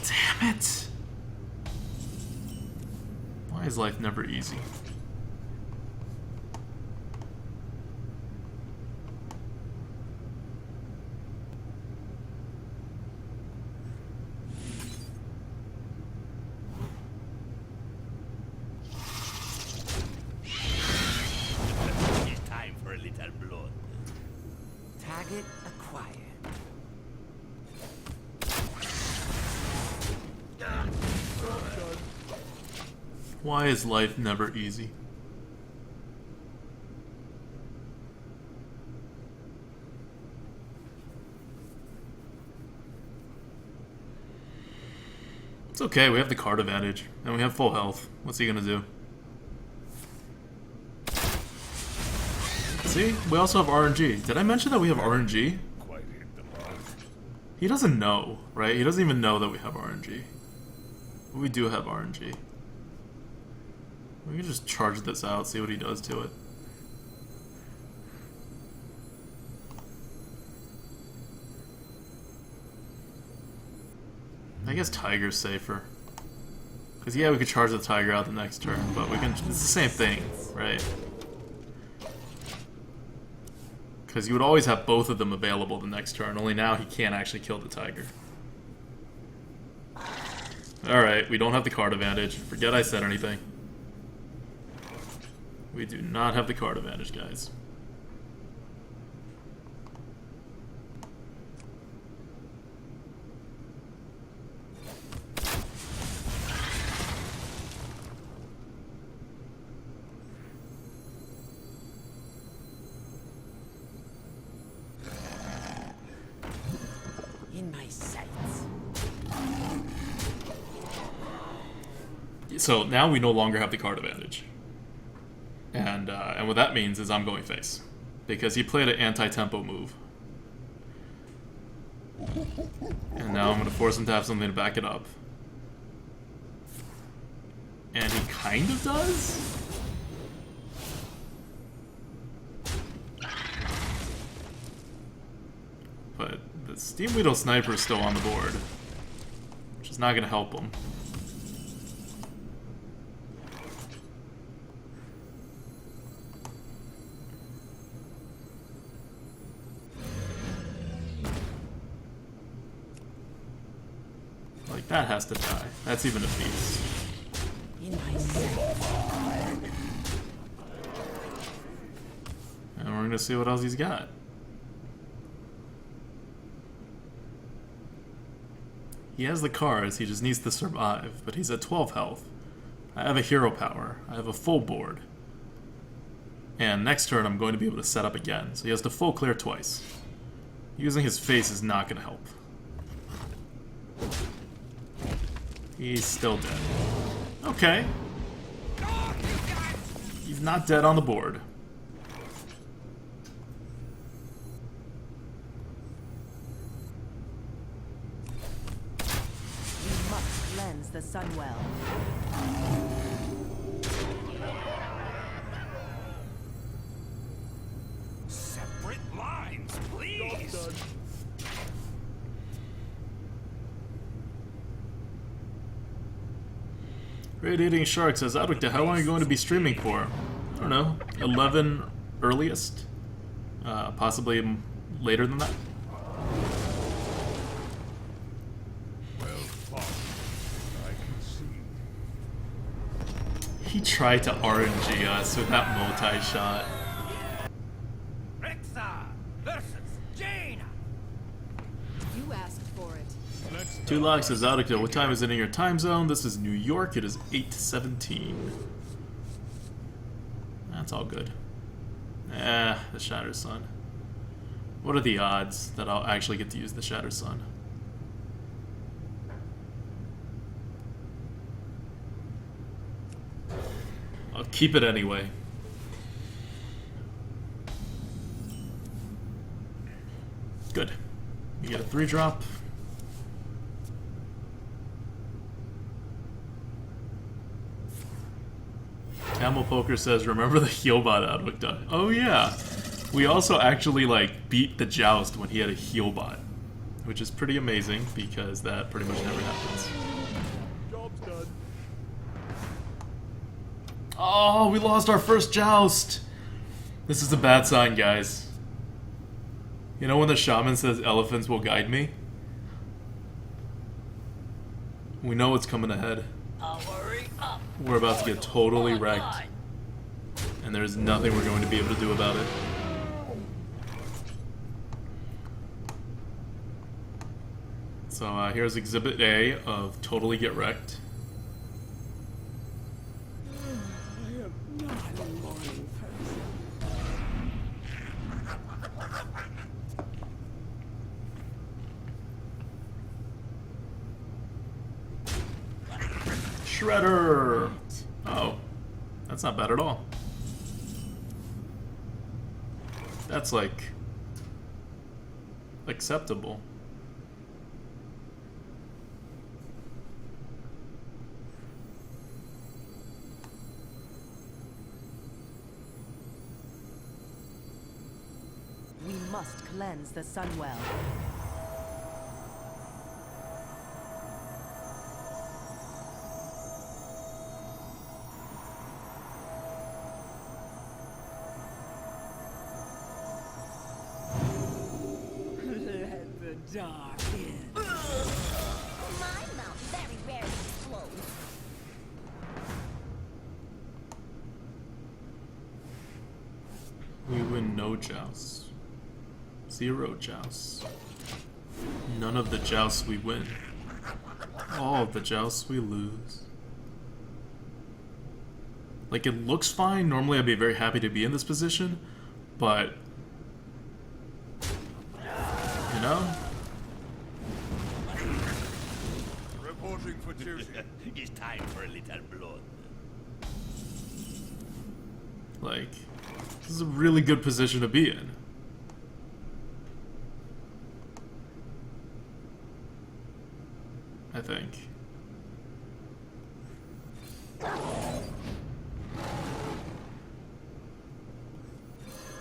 Damn it! Why is life never easy? It's time for a little blood. Target acquired. Why is life never easy? It's okay, we have the card advantage, and we have full health. What's he gonna do? See? We also have RNG. Did I mention that we have RNG? Quite hit the mark. He doesn't know, right? He doesn't even know that we have RNG. But we do have RNG. We can just charge this out, see what he does to it. I guess Tiger's safer. Because, yeah, we could charge the Tiger out the next turn, but we can. It's the same thing, right? Because you would always have both of them available the next turn, only now he can't actually kill the Tiger. Alright, we don't have the card advantage. Forget I said anything. We do not have the card advantage, guys. So now we no longer have the card advantage. And what that means is I'm going face. Because he played an anti-tempo move. And now I'm going to force him to have something to back it up. And he kind of does? But the Steam Weedle Sniper is still on the board. Which is not going to help him. Like, that has to die. That's even a beast. And we're gonna see what else he's got. He has the cards, he just needs to survive, but he's at 12 health. I have a hero power, I have a full board. And next turn I'm going to be able to set up again, so he has to full clear twice. Using his face is not gonna help. He's still dead. Okay. He's not dead on the board. We must cleanse the Sunwell. Separate lines, please. Radiating Shark says, Adwicta, how long are you going to be streaming for? I don't know, 11 earliest? Possibly later than that? Well fought. I can see. He tried to RNG us with that multi-shot. Rexa versus Jaina. You asked for it. Two Locks says, Adwicta, what time is it in your time zone? This is New York, it is 8:17. That's all good. The Shattered Sun. What are the odds that I'll actually get to use the Shattered Sun? I'll keep it anyway. Good. You get a 3-drop. Camel Poker says, remember the Healbot Adwicta? Oh yeah. We also actually, like, beat the Joust when he had a Healbot. Which is pretty amazing, because that pretty much never happens. Job's done. Oh, we lost our first Joust! This is a bad sign, guys. You know when the Shaman says elephants will guide me? We know what's coming ahead. We're about to get totally wrecked. And there's nothing we're going to be able to do about it. So here's Exhibit A of Totally Get Wrecked. I am not a morning person. Shredder! Oh, that's not bad at all. That's like acceptable. We must cleanse the Sunwell. Let the dark in. My mouth very rarely explodes. We win no jousts. 0 jousts. None of the jousts we win. All of the jousts we lose. Like, it looks fine. Normally I'd be very happy to be in this position, but you know? Reporting for duty. It's time for a little blood. Like, this is a really good position to be in. I think.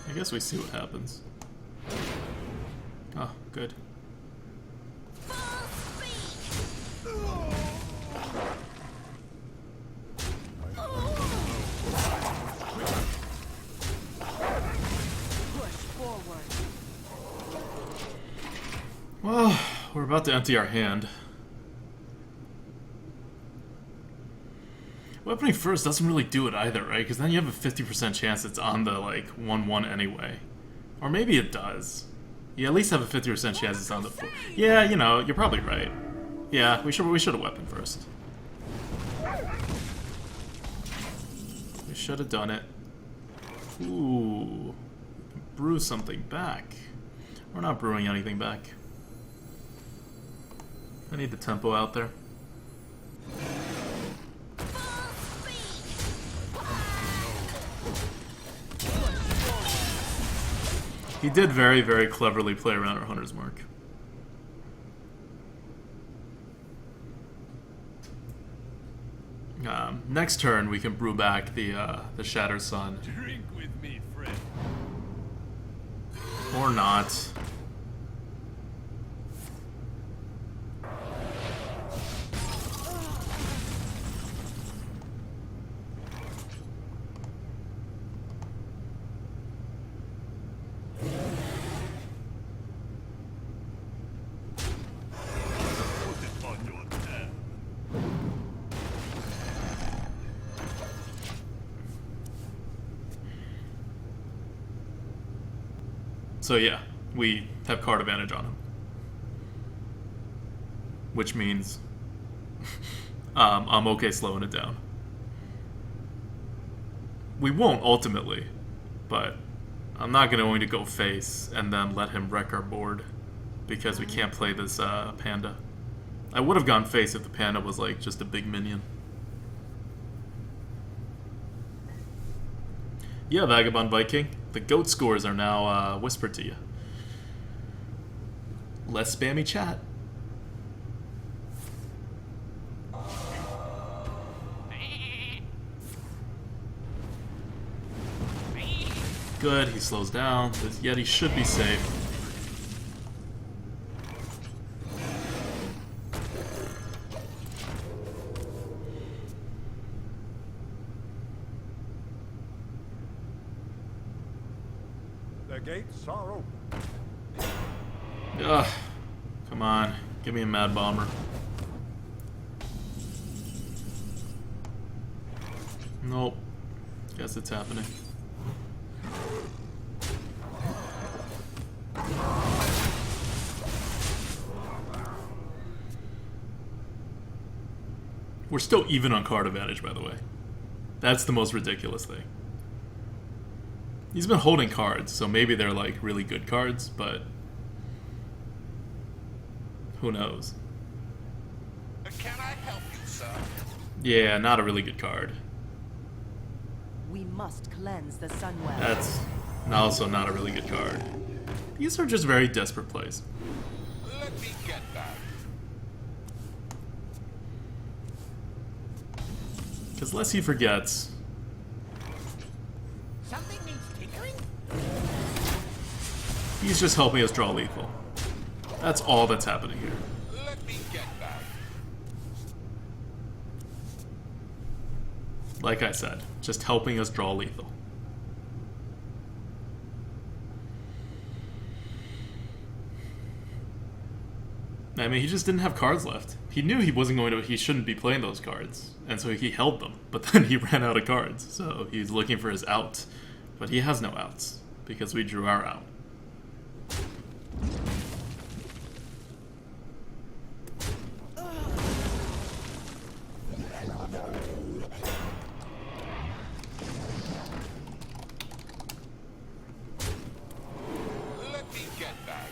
I guess we see what happens. Oh, good. Push forward. Well, we're about to empty our hand. Weaponing first doesn't really do it either, right? Because then you have a 50% chance it's on the, like, 1-1 anyway. Or maybe it does. You at least have a 50% chance it's on the 4. Yeah, you know, you're probably right. Yeah, we should have weapon first. We should have done it. Ooh. Brew something back. We're not brewing anything back. I need the tempo out there. He did very, very cleverly play around our Hunter's Mark. Next turn, we can brew back the Shattered Sun. Drink with me, friend. Or not. So yeah, we have card advantage on him. Which means I'm okay slowing it down. We won't ultimately, but I'm not going to go face and then let him wreck our board because we can't play this panda. I would have gone face if the panda was like just a big minion. Yeah, Vagabond Viking. The GOAT scores are now whispered to you. Less spammy chat. Good, he slows down. This Yeti should be safe. The gates are open. Ugh. Come on. Give me a Mad Bomber. Nope. Guess it's happening. We're still even on card advantage, by the way. That's the most ridiculous thing. He's been holding cards, so maybe they're like really good cards, but who knows? Can I help you, sir? Yeah, not a really good card. We must cleanse the Sunwell. That's also not a really good card. These are just very desperate plays. Let me get that. Because lest he forgets, Something needs tinkering? he's just helping us draw lethal. That's all that's happening here. Let me get that. Like I said, just helping us draw lethal. I mean, he just didn't have cards left. He knew he shouldn't be playing those cards, and so he held them, but then he ran out of cards, so he's looking for his out. But he has no outs, because we drew our out. Let me get that.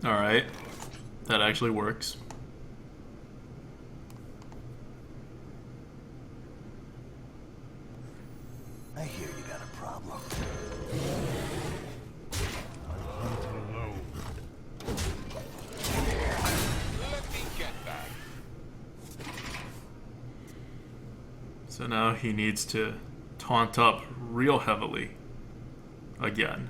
Alright, that actually works. So now he needs to taunt up real heavily again.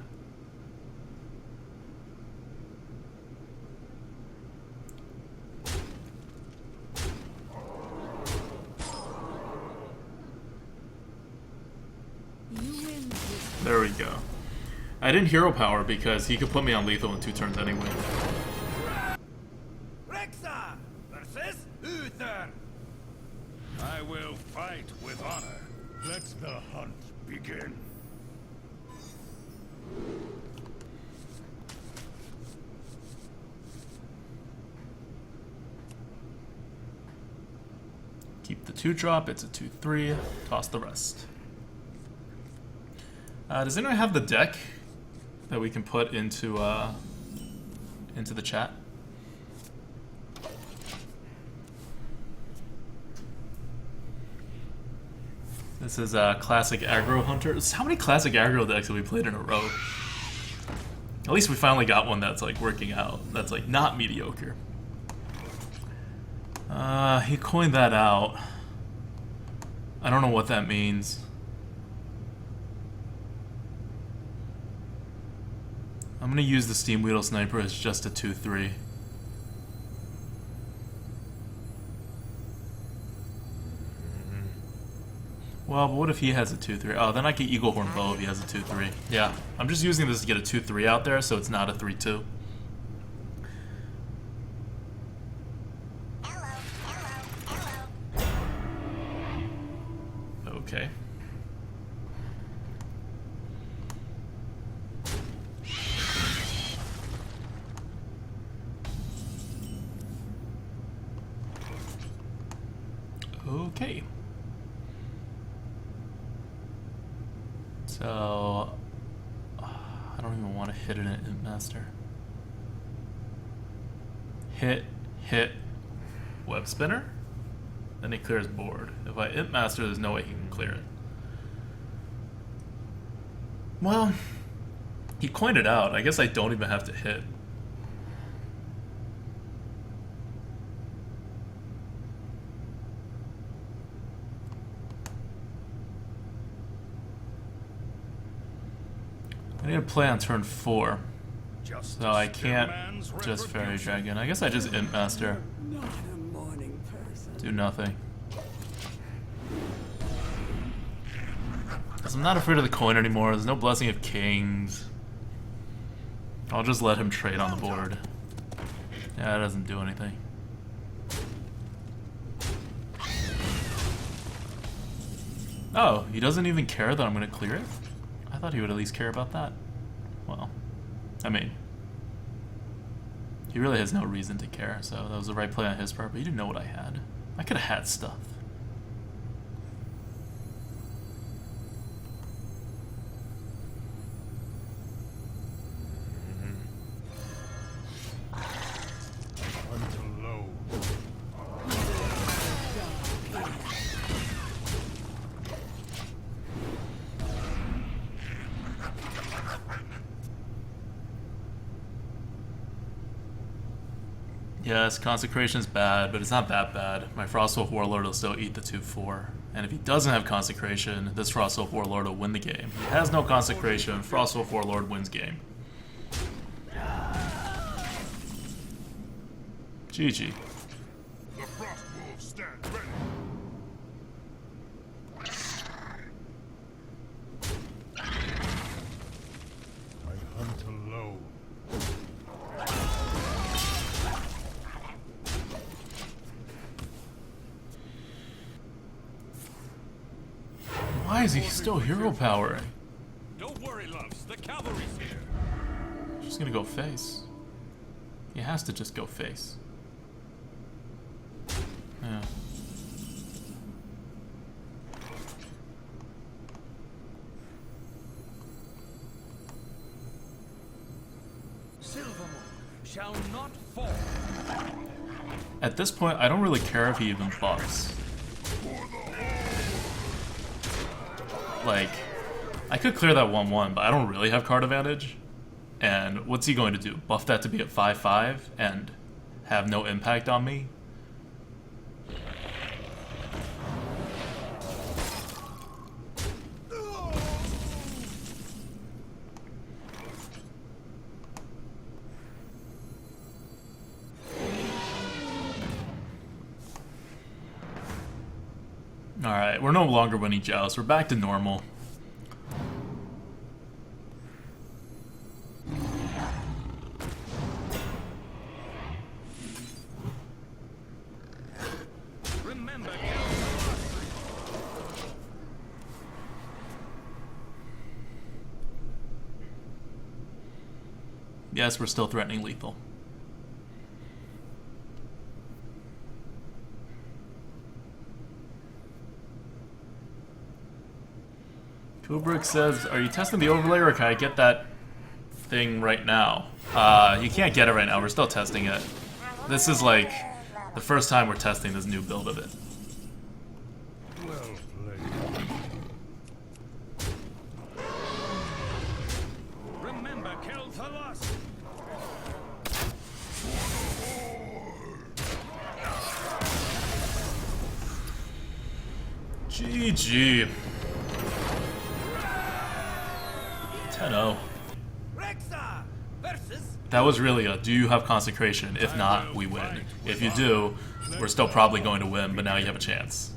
There we go. I didn't hero power because he could put me on lethal in 2 turns anyway. Rexa versus Uther. I will fight with honor. Let the hunt begin. Keep the 2-drop, it's a 2/3, toss the rest. Does anyone have the deck that we can put into the chat? This is classic aggro hunters. How many classic aggro decks have we played in a row? At least we finally got one that's like working out. That's like not mediocre. He coined that out. I don't know what that means. I'm gonna use the Steam Weedle Sniper as just a 2/3. Well, but what if he has a 2/3? Oh, then I can Eagle Horn Bow if he has a 2/3. Yeah, I'm just using this to get a 2/3 out there, so it's not a 3/2. Okay. Okay. So, I don't even want to hit it at Imp Master. Hit, Web Spinner, then he clears board. If I Imp Master, there's no way he can clear it. Well, he coined it out. I guess I don't even have to hit. I need to play on turn 4, so I can't just Fairy Dragon. I guess I just Imp Master. Not a morning person. Do nothing. Because I'm not afraid of the coin anymore. There's no Blessing of Kings. I'll just let him trade on the board. Yeah, it doesn't do anything. Oh, he doesn't even care that I'm going to clear it? I thought he would at least care about that. Well, I mean, he really has no reason to care, so that was the right play on his part, but he didn't know what I had. I could have had stuff. Until low. Yes, Consecration's bad, but it's not that bad. My Frostwolf Warlord will still eat the 2/4. And if he doesn't have Consecration, this Frostwolf Warlord will win the game. He has no Consecration, Frostwolf Warlord wins game. GG. The frost wolves stand ready. I hunt alone. Why is he still hero powering? Don't worry, loves. The cavalry's here. Just gonna go face. He has to just go face. Yeah. Silvermoon shall not fall. At this point, I don't really care if he even buffs. Like, I could clear that 1/1, but I don't really have card advantage. And what's he going to do? Buff that to be at 5/5 and have no impact on me? Alright, we're no longer winning joust. We're back to normal. Remember, Yes, we're still threatening lethal. Kubrick says, are you testing the overlay or can I get that thing right now? You can't get it right now, we're still testing it. This is like the first time we're testing this new build of it. well played. Remember, kill the lost. GG. 10-0. Rexa versus That was really a do you have consecration? If not, we win. If you do, we're still probably going to win, but now you have a chance.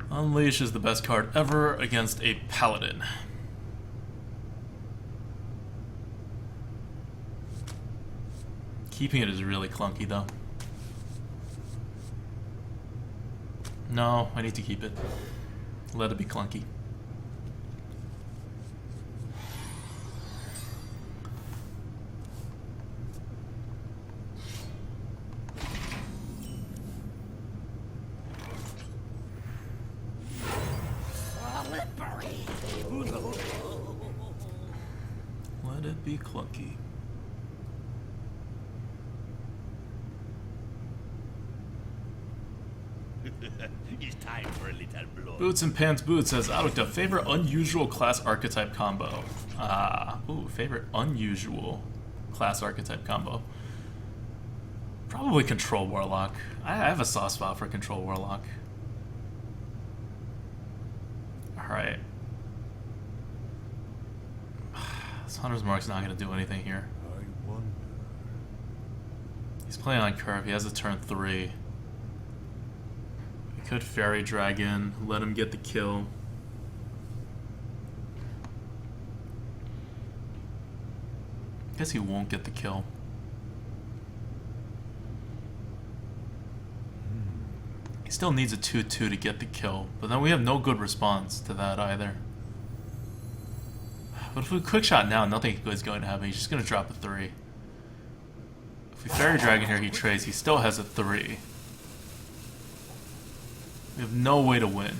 Unleash is the best card ever against a paladin. Keeping it is really clunky though. No, I need to keep it. Let it be clunky. Let it be clunky. It's time for a little blood. Boots and Pants Boots says, Auto, favorite unusual class archetype combo. Favorite unusual class archetype combo. Probably Control Warlock. I have a soft spot for Control Warlock. Alright. This Hunter's Mark's not going to do anything here. I wonder. He's playing on curve. He has a turn 3. We could Fairy Dragon, let him get the kill. Guess he won't get the kill. He still needs a 2-2 to get the kill, but then we have no good response to that either. But if we quick shot now, nothing good is going to happen. He's just going to drop a 3. If we Fairy Dragon here, he trades. He still has a 3. We have no way to win.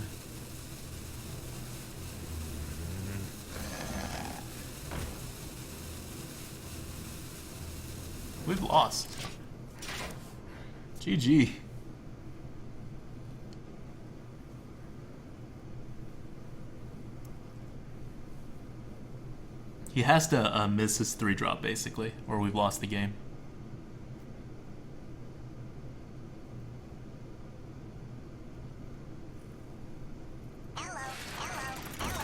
We've lost. GG. He has to miss his 3-drop, basically, or we've lost the game.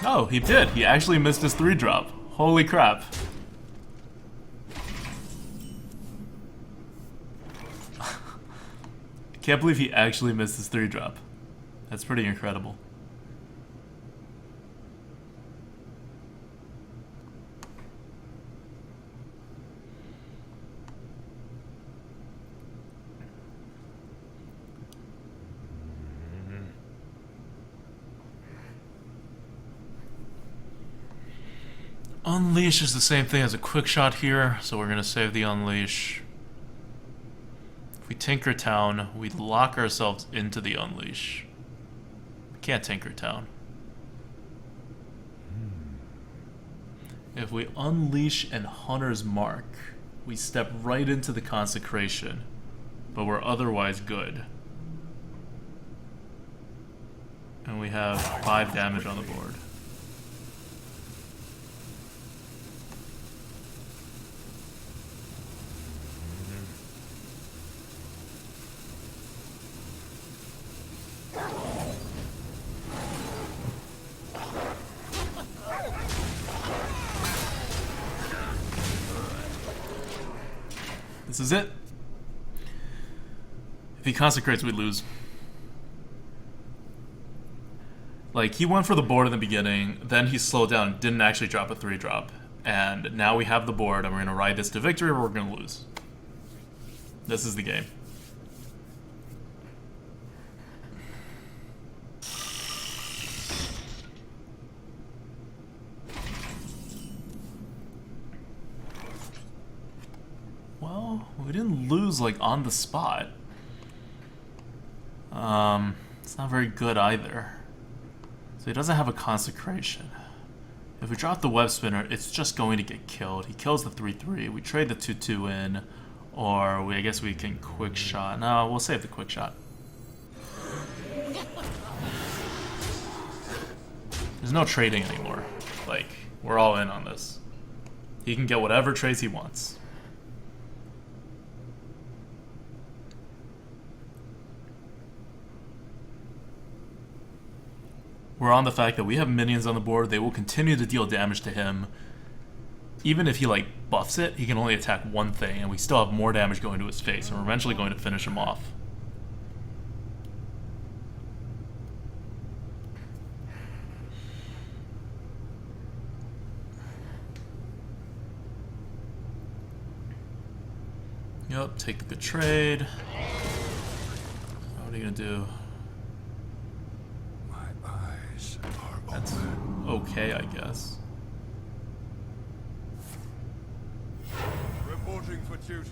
Oh, he did. He actually missed his 3-drop. Holy crap. I can't believe he actually missed his 3-drop. That's pretty incredible. Unleash is the same thing as a quick shot here, so we're going to save the Unleash. If we Tinker Town, we lock ourselves into the Unleash. We can't Tinker Town. If we Unleash and Hunter's Mark, we step right into the Consecration, but we're otherwise good. And we have 5 damage on the board. This is it. he consecrates, we lose. Like, he went for the board in the beginning, then he slowed down and didn't actually drop a 3-drop. And now we have the board, and we're going to ride this to victory, or we're going to lose. This is the game. Well, we didn't lose, like, on the spot. It's not very good either. So he doesn't have a consecration. If we drop the web spinner, it's just going to get killed. He kills the 3-3. We trade the 2-2 in, or I guess we can quick shot. No, we'll save the quick shot. There's no trading anymore. Like, we're all in on this. He can get whatever trades he wants. We're on the fact that we have minions on the board. They will continue to deal damage to him. Even if he, like, buffs it, he can only attack one thing, and we still have more damage going to his face, and we're eventually going to finish him off. Yep, take the good trade. What are you gonna do? That's okay, I guess. Reporting for duty.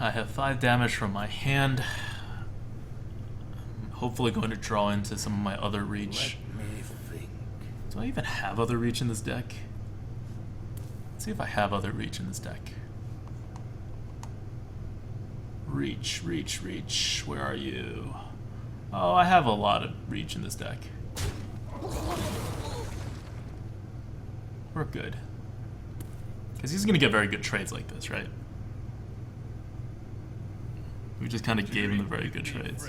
I have 5 damage from my hand. I'm hopefully going to draw into some of my other reach. Let me think. Do I even have other reach in this deck? Let's see if I have other reach in this deck. Reach, reach, reach. Where are you? Oh, I have a lot of reach in this deck. We're good. Because he's going to get very good trades like this, right? We just kind of gave him the very good trades.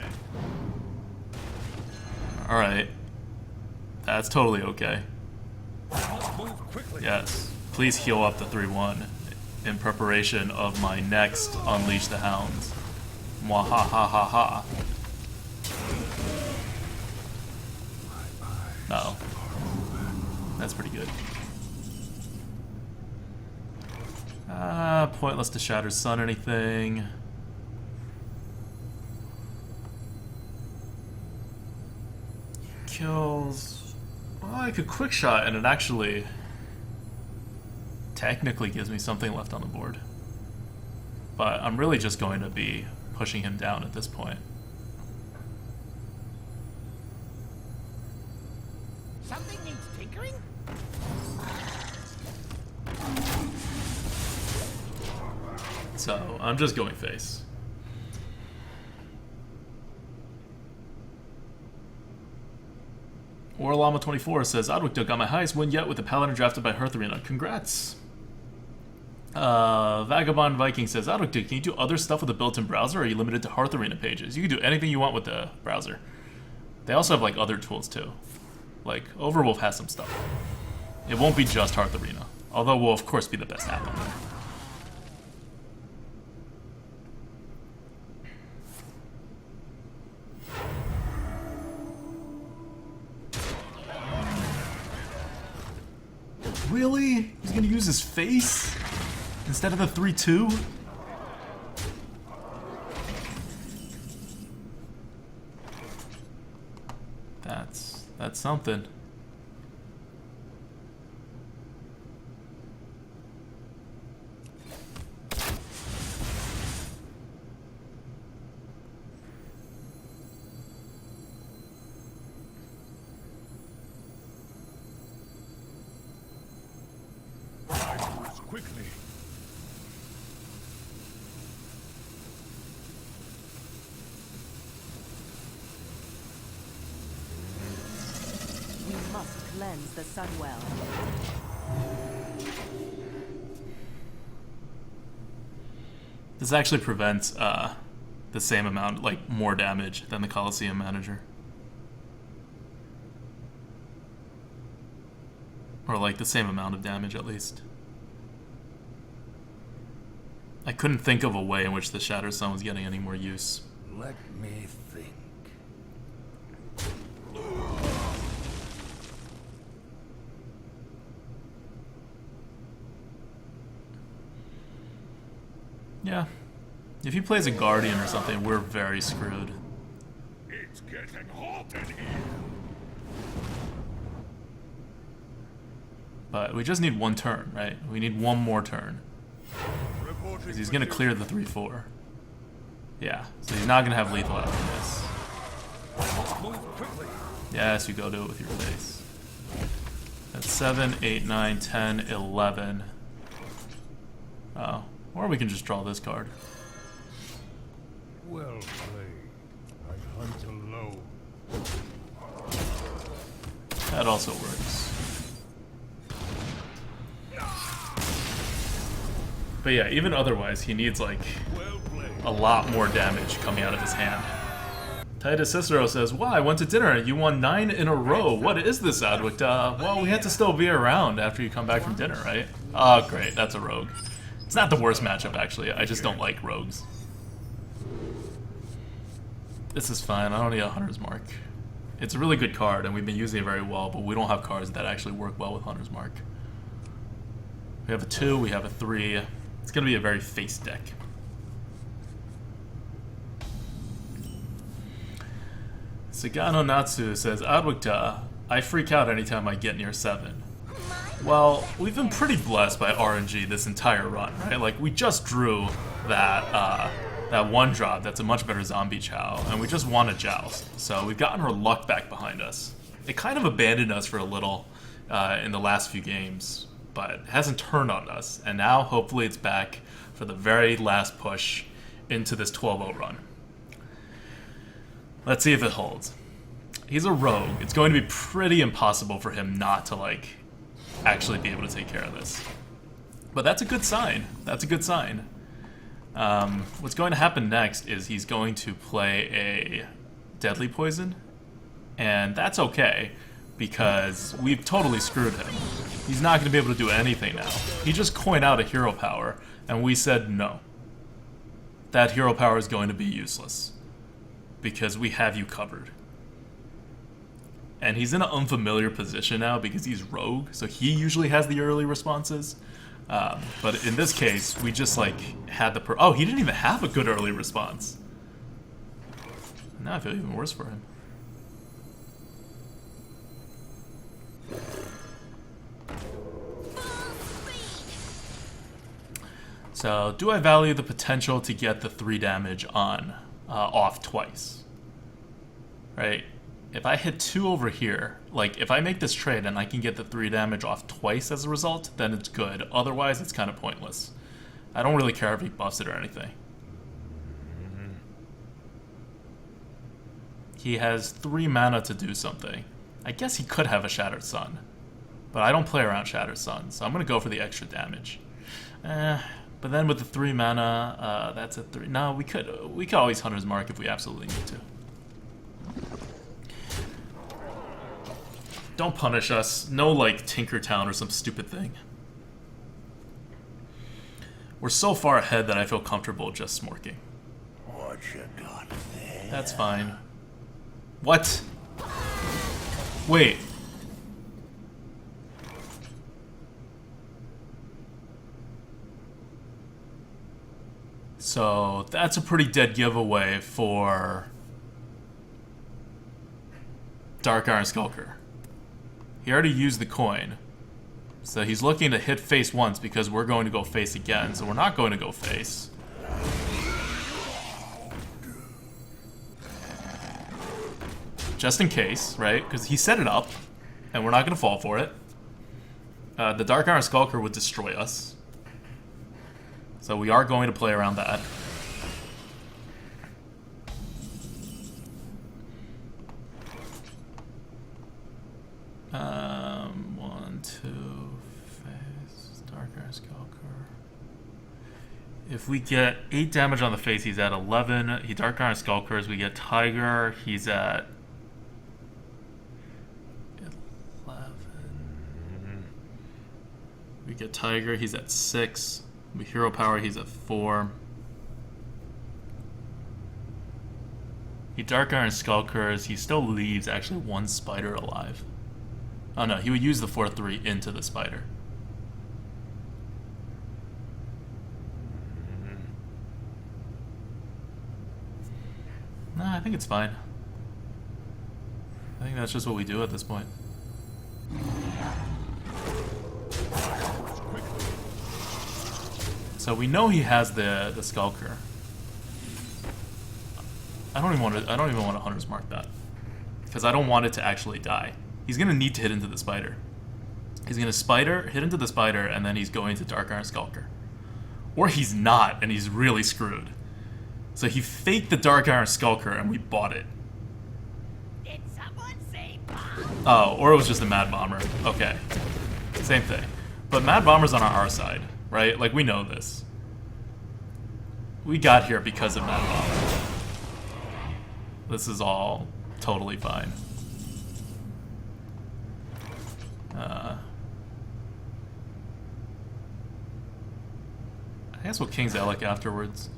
Alright. That's totally okay. Move quickly. Yes. Please heal up the 3-1 in preparation of my next Unleash the Hounds. Mwahahaha. No. That's pretty good. Pointless to Shatter Sun anything. Kills. Well, I could quick shot and it actually technically gives me something left on the board. But I'm really just going to be pushing him down at this point. Something needs tinkering? So I'm just going face. Orlama24 says, Adwick got my highest win yet with the Paladin drafted by Hearth Arena. Congrats. Vagabond Viking says, Adwick, can you do other stuff with the built-in browser, or are you limited to Hearth Arena pages? You can do anything you want with the browser. They also have, like, other tools, too. Like, Overwolf has some stuff. It won't be just Hearth Arena. Although we'll, of course, be the best app on there. Really? He's gonna use his face instead of the 3-2? That's something. Quickly. must cleanse the Sunwell. This actually prevents the same amount, like more damage than the Coliseum Manager. Or like the same amount of damage at least. I couldn't think of a way in which the Shattered Sun was getting any more use. Let me think. Yeah. If he plays a Guardian or something, we're very screwed. It's getting hot in here. But we just need one turn, right? We need one more turn. Because he's going to clear the 3-4. Yeah, so he's not going to have lethal after this. Move quickly. Yes, you go do it with your face. That's 7, 8, 9, 10, 11. Oh. Or we can just draw this card. Well played. I hunt alone. That also works. But yeah, even otherwise, he needs like Well played. a lot more damage coming out of his hand. Titus Cicero says, "Wow, I went to dinner and you won 9 in a row. What is this, Adwick? Well, we had to still be around after you come back from dinner, right?" Oh, great, that's a rogue. It's not the worst matchup, actually. I just don't like rogues. This is fine. I don't need a Hunter's Mark. It's a really good card, and we've been using it very well, but we don't have cards that actually work well with Hunter's Mark. We have a 2, we have a 3. It's going to be a very face deck. Sagano Natsu says, "Adwikta, I freak out anytime I get near 7. Well, we've been pretty blessed by RNG this entire run, right? Like, we just drew that that one drop that's a much better zombie chow, and we just won a joust. So we've gotten our luck back behind us. It kind of abandoned us for a little in the last few games, but it hasn't turned on us. And now, hopefully, it's back for the very last push into this 12-0 run. Let's see if it holds. He's a rogue. It's going to be pretty impossible for him not to, like, actually be able to take care of this. But that's a good sign. That's a good sign. What's going to happen next is he's going to play a Deadly Poison, and that's okay, because we've totally screwed him. He's not going to be able to do anything now. He just coined out a hero power, and we said no. That hero power is going to be useless, because we have you covered. And he's in an unfamiliar position now because he's rogue, so he usually has the early responses. But in this case, we just like had the oh, he didn't even have a good early response. Now I feel even worse for him. So, do I value the potential to get the 3 damage on off twice? Right? If I hit 2 over here, like, if I make this trade and I can get the 3 damage off twice as a result, then it's good. Otherwise, it's kind of pointless. I don't really care if he buffs it or anything. He has 3 mana to do something. I guess he could have a Shattered Sun, but I don't play around Shattered Sun, so I'm going to go for the extra damage. But then with the 3 mana, that's a 3. No, we could always Hunter's Mark if we absolutely need to. Don't punish us. No, like, Tinkertown or some stupid thing. We're so far ahead that I feel comfortable just smorking. What you got there? That's fine. What? Wait. So, that's a pretty dead giveaway for Dark Iron Skulker. He already used the coin. So he's looking to hit face once because we're going to go face again. So we're not going to go face. Just in case, right? Because he set it up, and we're not going to fall for it. The Dark Iron Skulker would destroy us. So we are going to play around that. Skulker. If we get 8 damage on the face, he's at 11. He Dark Iron Skulkers. We get Tiger. He's at 11. We get Tiger. He's at 6. We Hero Power. He's at 4. He Dark Iron Skulkers. He still leaves actually 1 spider alive. Oh no, he would use the 4/3 into the spider. Nah, I think it's fine. I think that's just what we do at this point. So we know he has the Skulker. I don't even want to Hunter's Mark that, because I don't want it to actually die. He's gonna need to hit into the spider. He's gonna hit into the spider, and then he's going to Dark Iron Skulker. Or he's not, and he's really screwed. So he faked the Dark Iron Skulker, and we bought it. Did someone say bomb? Oh, or it was just a Mad Bomber. Okay. Same thing. But Mad Bomber's on our side, right? Like, we know this. We got here because of Mad Bomber. This is all totally fine. I guess we'll King's Alec afterwards.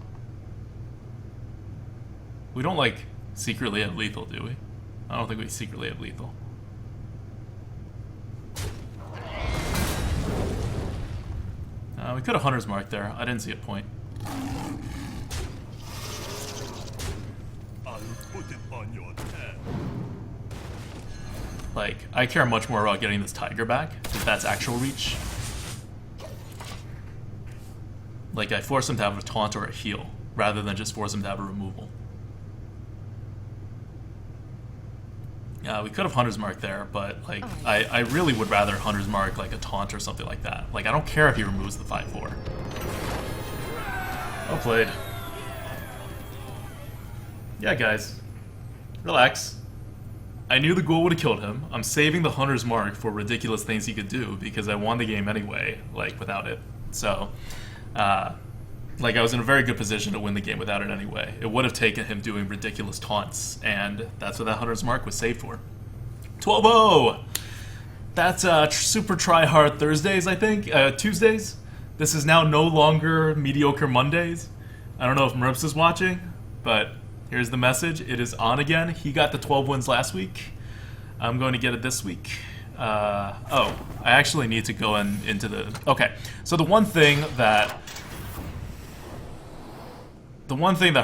We don't, like, secretly have lethal, do we? I don't think we secretly have lethal. We could have Hunter's Mark there. I didn't see a point. I'll put it on your tab. Like, I care much more about getting this Tiger back, if that's actual reach. Like, I force him to have a taunt or a heal, rather than just force him to have a removal. We could have Hunter's Mark there, but, like, I really would rather Hunter's Mark, like, a taunt or something like that. Like, I don't care if he removes the 5/4. Well played. Yeah, guys. Relax. I knew the ghoul would have killed him. I'm saving the Hunter's Mark for ridiculous things he could do, because I won the game anyway, like, without it. So, like, I was in a very good position to win the game without it anyway. It would have taken him doing ridiculous taunts, and that's what that Hunter's Mark was saved for. 12-0! That's Super Try Hard Thursdays, I think? Tuesdays? This is now no longer Mediocre Mondays. I don't know if Mrips is watching, but here's the message. It is on again. He got the 12 wins last week. I'm going to get it this week. Oh, I actually need to go into the... Okay, so the one thing that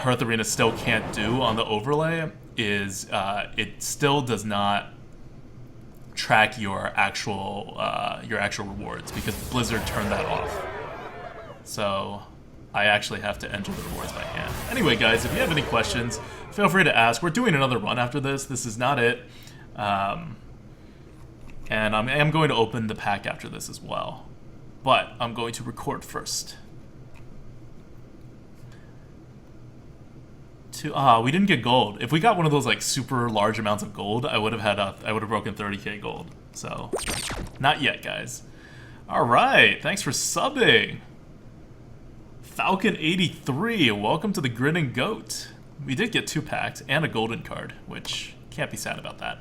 Hearth Arena still can't do on the overlay is it still does not track your actual rewards, because Blizzard turned that off. So I actually have to enter the rewards by hand. Anyway, guys, if you have any questions, feel free to ask. We're doing another run after this. This is not it. And I am going to open the pack after this as well. But I'm going to record first. We didn't get gold. If we got one of those, like, super large amounts of gold, I would have broken 30k gold. So, not yet, guys. All right, thanks for subbing. Falcon83, welcome to the Grinning Goat. We did get 2 packs and a golden card, which can't be sad about that.